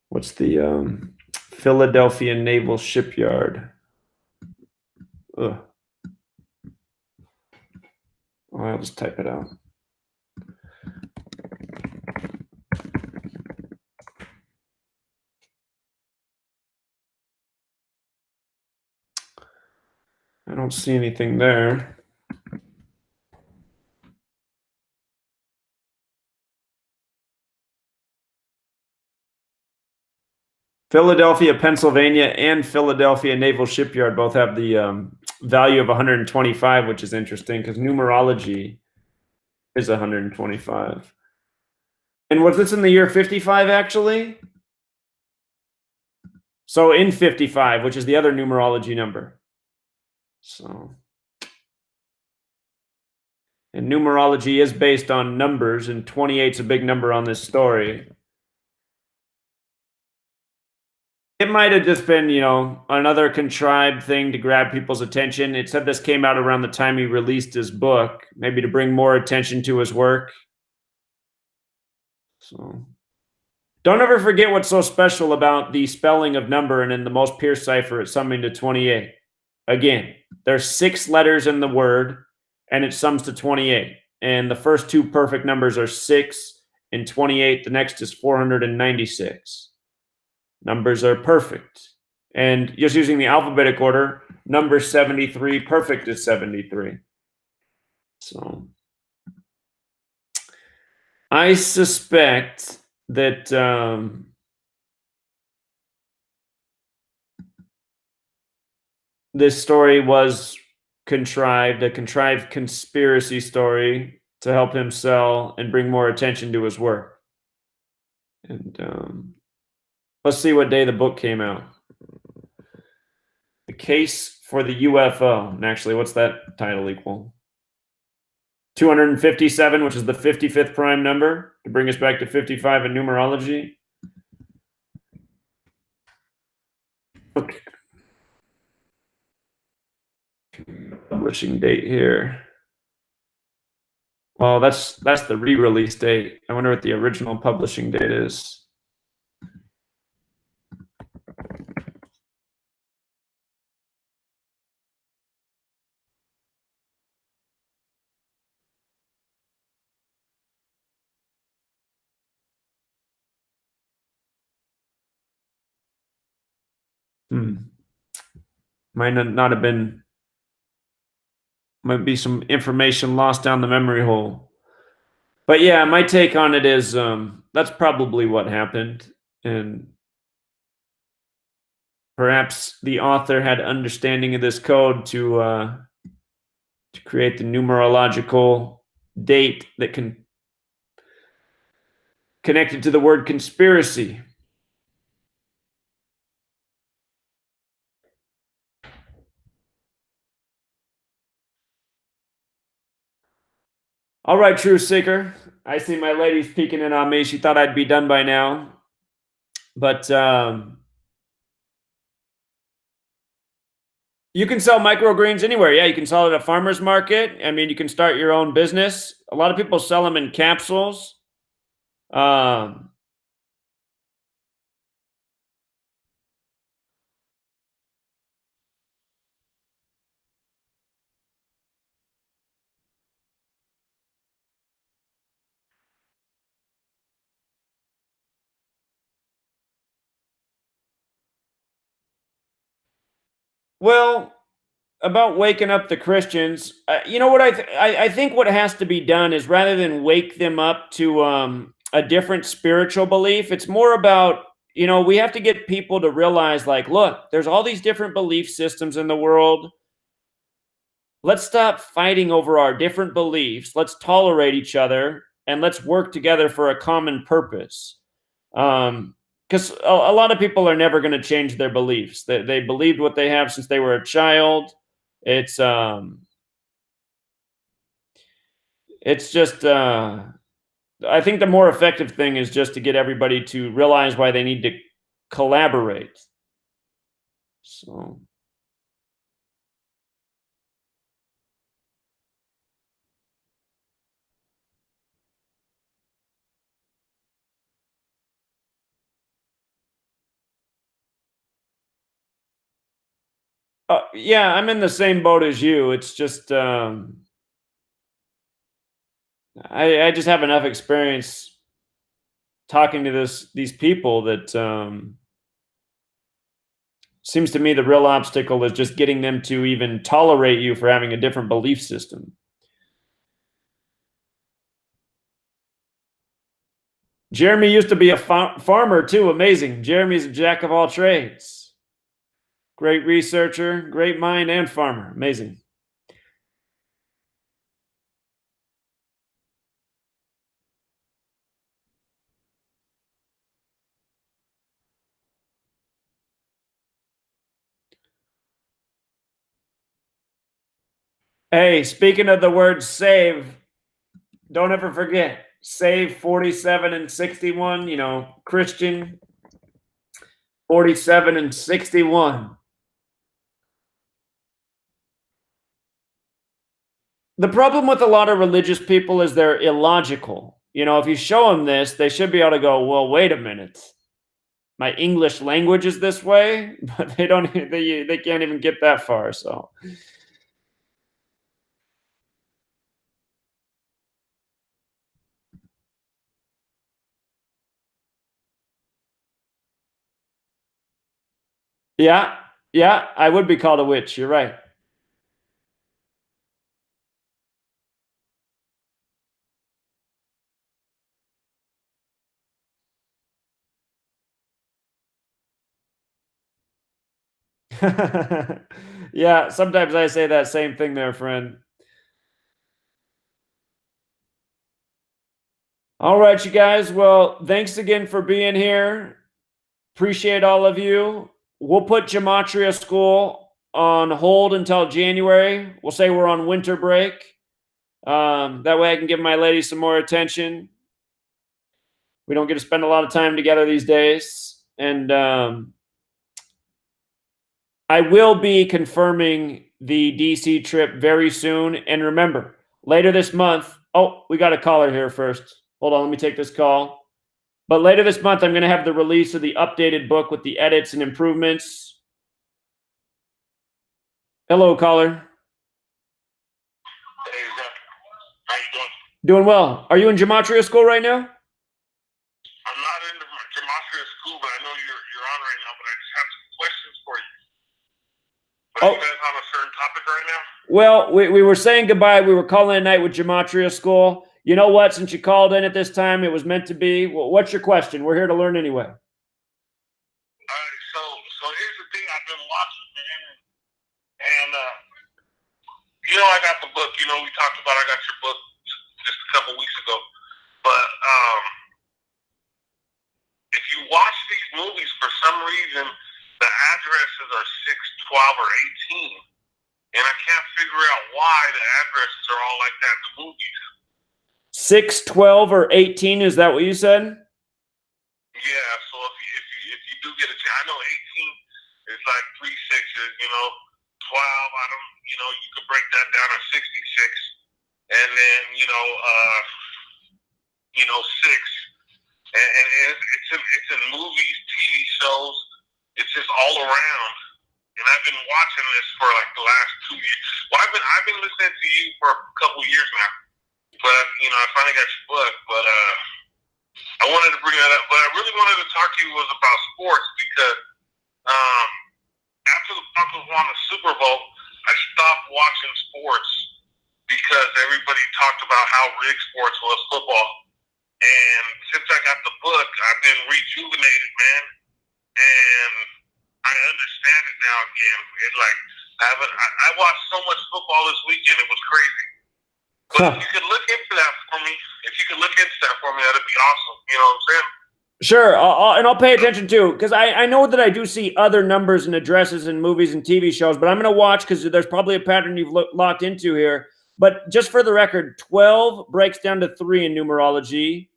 What's the Philadelphia Naval Shipyard? Ugh. Oh, I'll just type it out. I don't see anything there. Philadelphia, Pennsylvania, and Philadelphia Naval Shipyard both have the value of 125, which is interesting because numerology is 125. And was this in the year 55, actually? So in 55, which is the other numerology number. So, and numerology is based on numbers, and 28 is a big number on this story. It might have just been, another contrived thing to grab people's attention. It said this came out around the time he released his book, maybe to bring more attention to his work. So, don't ever forget what's so special about the spelling of number and in the most pure cipher, it's summing to 28. Again, there's 6 letters in the word, and it sums to 28. And the first two perfect numbers are 6 and 28. The next is 496. Numbers are perfect. And just using the alphabetic order, number 73, perfect is 73. So I suspect that this story was contrived, a contrived conspiracy story to help him sell and bring more attention to his work. And let's see what day the book came out. The Case for the UFO. And actually, what's that title equal? 257, which is the 55th prime number, to bring us back to 55 in numerology. Okay. Publishing date here. Well, that's the re-release date. I wonder what the original publishing date is. Hmm. Might not have been. Might be some information lost down the memory hole. But yeah, my take on it is that's probably what happened, and perhaps the author had understanding of this code to create the numerological date that can connect it to the word conspiracy. All right, True Seeker. I see my lady's peeking in on me. She thought I'd be done by now, but you can sell microgreens anywhere. Yeah, you can sell it at a farmer's market. I mean, you can start your own business. A lot of people sell them in capsules. Um, well, about waking up the Christians, you know what I think what has to be done is rather than wake them up to a different spiritual belief, it's more about we have to get people to realize like, look, there's all these different belief systems in the world. Let's stop fighting over our different beliefs. Let's tolerate each other and let's work together for a common purpose. Because a lot of people are never going to change their beliefs. They believed what they have since they were a child. It's it's just I think the more effective thing is just to get everybody to realize why they need to collaborate. So yeah, I'm in the same boat as you. It's just I just have enough experience talking to these people that seems to me the real obstacle is just getting them to even tolerate you for having a different belief system. Jeremy used to be a farmer too. Amazing. Jeremy's a jack of all trades. Great researcher, great mind, and farmer. Amazing. Hey, speaking of the word save, don't ever forget save 47 and 61, Christian 47 and 61. The problem with a lot of religious people is they're illogical. If you show them this, they should be able to go, well, wait a minute. My English language is this way, but they don't they can't even get that far. So yeah, yeah, I would be called a witch. You're right. Yeah, sometimes I say that same thing there, friend. All right, you guys. Well, thanks again for being here. Appreciate all of you. We'll put Gematria School on hold until January. We'll say we're on winter break. That way I can give my lady some more attention. We don't get to spend a lot of time together these days. And I will be confirming the DC trip very soon. And remember, later this month, Oh, we got a caller here first. Hold on, let me take this call. But later this month, I'm going to have the release of the updated book with the edits and improvements. Hello, caller. Hey, Zach. How you doing? Doing well. Are you in Gematria school right now? I'm not in the Gematria school, but I know you're on right now. But I just have some questions for you. But Oh. you guys on a certain topic right now? Well, we were saying goodbye. We were calling it a night with Gematria school. You know what? Since you called in at this time, it was meant to be. Well, what's your question? We're here to learn anyway. All right. So here's the thing. I've been watching, man, and I got the book. We talked about. I got your book just a couple weeks ago. But if you watch these movies, for some reason, the addresses are 6, 12, or 18. And I can't figure out why the addresses are all like that in the movies. 6, 12, or 18, is that what you said? Yeah, so if you do get a chance, I know 18 is like 3 sixes, 12, I don't, you could break that down to 66. And then, 6. And it's in movies, TV shows, it's just all around. And I've been watching this for like the last 2 years. Well, I've been listening to you for a couple years now. But I finally got your book. But I wanted to bring that up. But I really wanted to talk to you was about sports because after the Broncos won the Super Bowl, I stopped watching sports because everybody talked about how rigged sports was, football. And since I got the book, I've been rejuvenated, man. And I understand it now again. It's like I watched so much football this weekend; it was crazy. But if you could look into that for me, that'd be awesome. You know what I'm saying? Sure, and I'll pay attention too, because I know that I do see other numbers and addresses in movies and TV shows, but I'm going to watch because there's probably a pattern you've locked into here. But just for the record, 12 breaks down to 3 in numerology.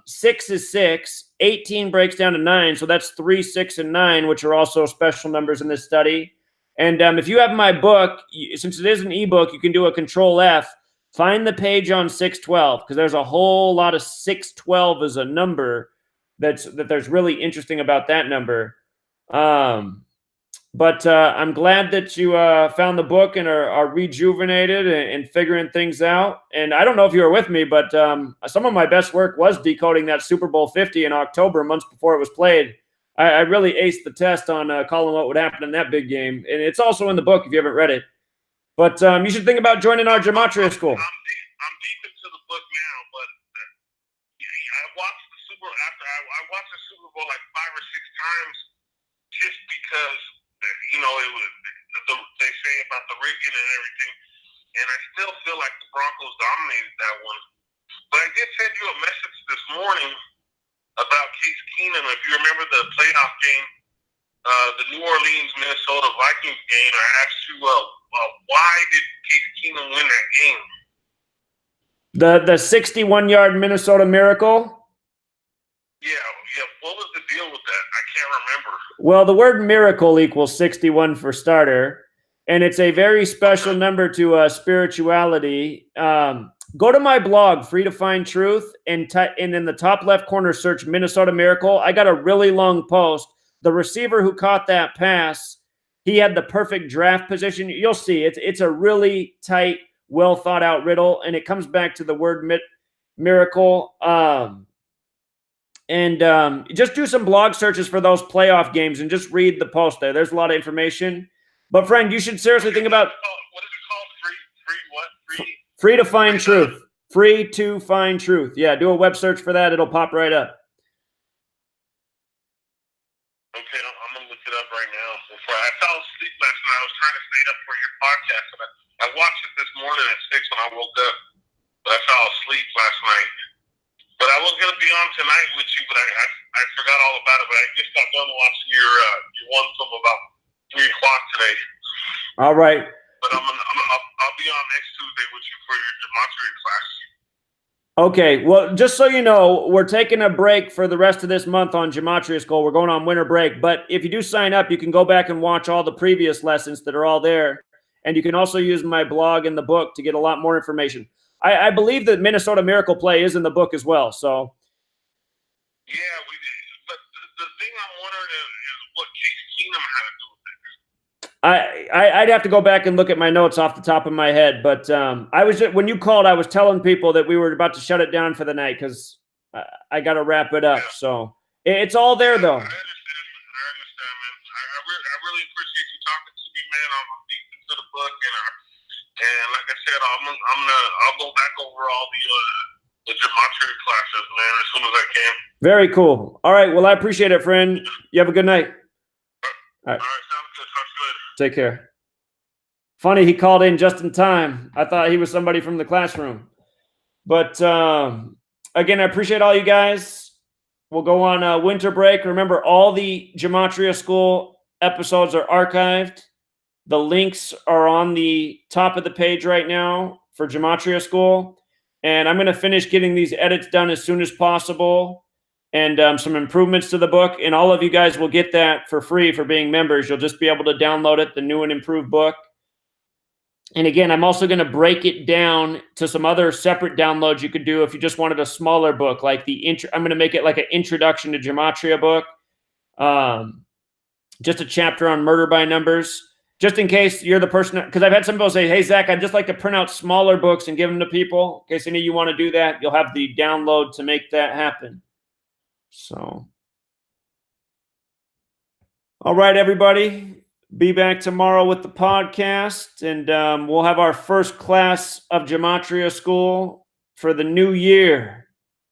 6 is 6. 18 breaks down to 9, so that's 3, 6, and 9, which are also special numbers in this study. And if you have my book, since it is an ebook, you can do a Control F. Find the page on 612 because there's a whole lot of 612 as a number that there's really interesting about that number. But I'm glad that you found the book and are rejuvenated and figuring things out. And I don't know if you were with me, but some of my best work was decoding that Super Bowl 50 in October, months before it was played. I really aced the test on calling what would happen in that big game. And it's also in the book if you haven't read it. But you should think about joining our Gematria school. I'm deep into the book now, but I watched the Super Bowl like 5 or 6 times just because it was they say about the rigging and everything, and I still feel like the Broncos dominated that one. But I did send you a message this morning about Case Keenum. If you remember the playoff game, the New Orleans Minnesota Vikings game, I asked you, why did Case Keenum win that game? The 61-yard Minnesota Miracle. Yeah. What was the deal with that? I can't remember. Well, the word miracle equals 61 for starter, and it's a very special number to spirituality. Go to my blog, Free to Find Truth, and in the top left corner, search Minnesota Miracle. I got a really long post. The receiver who caught that pass, he had the perfect draft position. You'll see it's a really tight, well thought out riddle, and it comes back to the word miracle. And just do some blog searches for those playoff games and just read the post there. There's a lot of information. But friend, you should seriously think about what is it called? Free to Find Truth. Free to Find Truth. Yeah, do a web search for that. It'll pop right up. Okay, I'm gonna look it up right now. I fell asleep last night. I was trying to stay up for your podcast, and I watched it this morning at 6 when I woke up, but I fell asleep last night. But I was gonna be on tonight with you, but I forgot all about it. But I just got done watching your one film about 3 o'clock today. All right. But I'll be on next Tuesday with you for your Gematria class. Okay, well, just so you know, we're taking a break for the rest of this month on Gematria School. We're going on winter break. But if you do sign up, you can go back and watch all the previous lessons that are all there. And you can also use my blog and the book to get a lot more information. I believe that Minnesota Miracle Play is in the book as well. So Yeah, we did. But the thing I'm wondering is what Case Keenum had to do with it. I'd have to go back and look at my notes off the top of my head. But I was when you called, I was telling people that we were about to shut it down for the night because I got to wrap it up. Yeah. So it's all there, though. I understand, man. I really appreciate you talking to me, man. I'm deep into the book, and like I said, I'll go back over all the Gematria classes, man, as soon as I can. Very cool. All right. Well, I appreciate it, friend. You have a good night. All right, sounds good. Talk to you later. Take care. Funny, he called in just in time. I thought he was somebody from the classroom. But again, I appreciate all you guys. We'll go on winter break. Remember, all the Gematria School episodes are archived. The links are on the top of the page right now for Gematria School. And I'm going to finish getting these edits done as soon as possible and some improvements to the book. And all of you guys will get that for free for being members. You'll just be able to download it, the new and improved book. And again, I'm also going to break it down to some other separate downloads you could do if you just wanted a smaller book, like I'm going to make it like an introduction to Gematria book, just a chapter on murder by numbers, just in case you're the person. Because I've had some people say, "Hey Zach, I'd just like to print out smaller books and give them to people." In case any of you want to do that, you'll have the download to make that happen. So, all right, everybody. Be back tomorrow with the podcast, and we'll have our first class of Gematria School for the new year.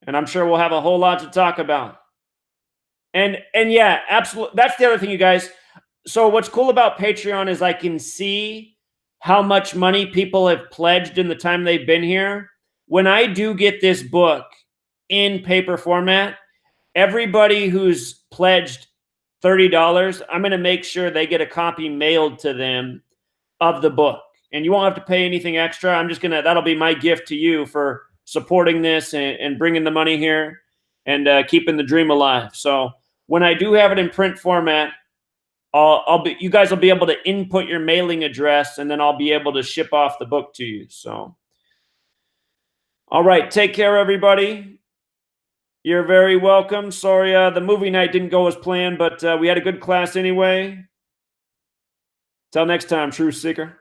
And I'm sure we'll have a whole lot to talk about. And yeah, absolutely. That's the other thing, you guys. So what's cool about Patreon is I can see how much money people have pledged in the time they've been here. When I do get this book in paper format, everybody who's pledged $30, I'm going to make sure they get a copy mailed to them of the book. And you won't have to pay anything extra. I'm just going to, that'll be my gift to you for supporting this and bringing the money here and keeping the dream alive. So when I do have it in print format, you guys will be able to input your mailing address, and then I'll be able to ship off the book to you. So, all right. Take care, everybody. You're very welcome. Sorry, the movie night didn't go as planned, but we had a good class anyway. Till next time, Truth Seeker.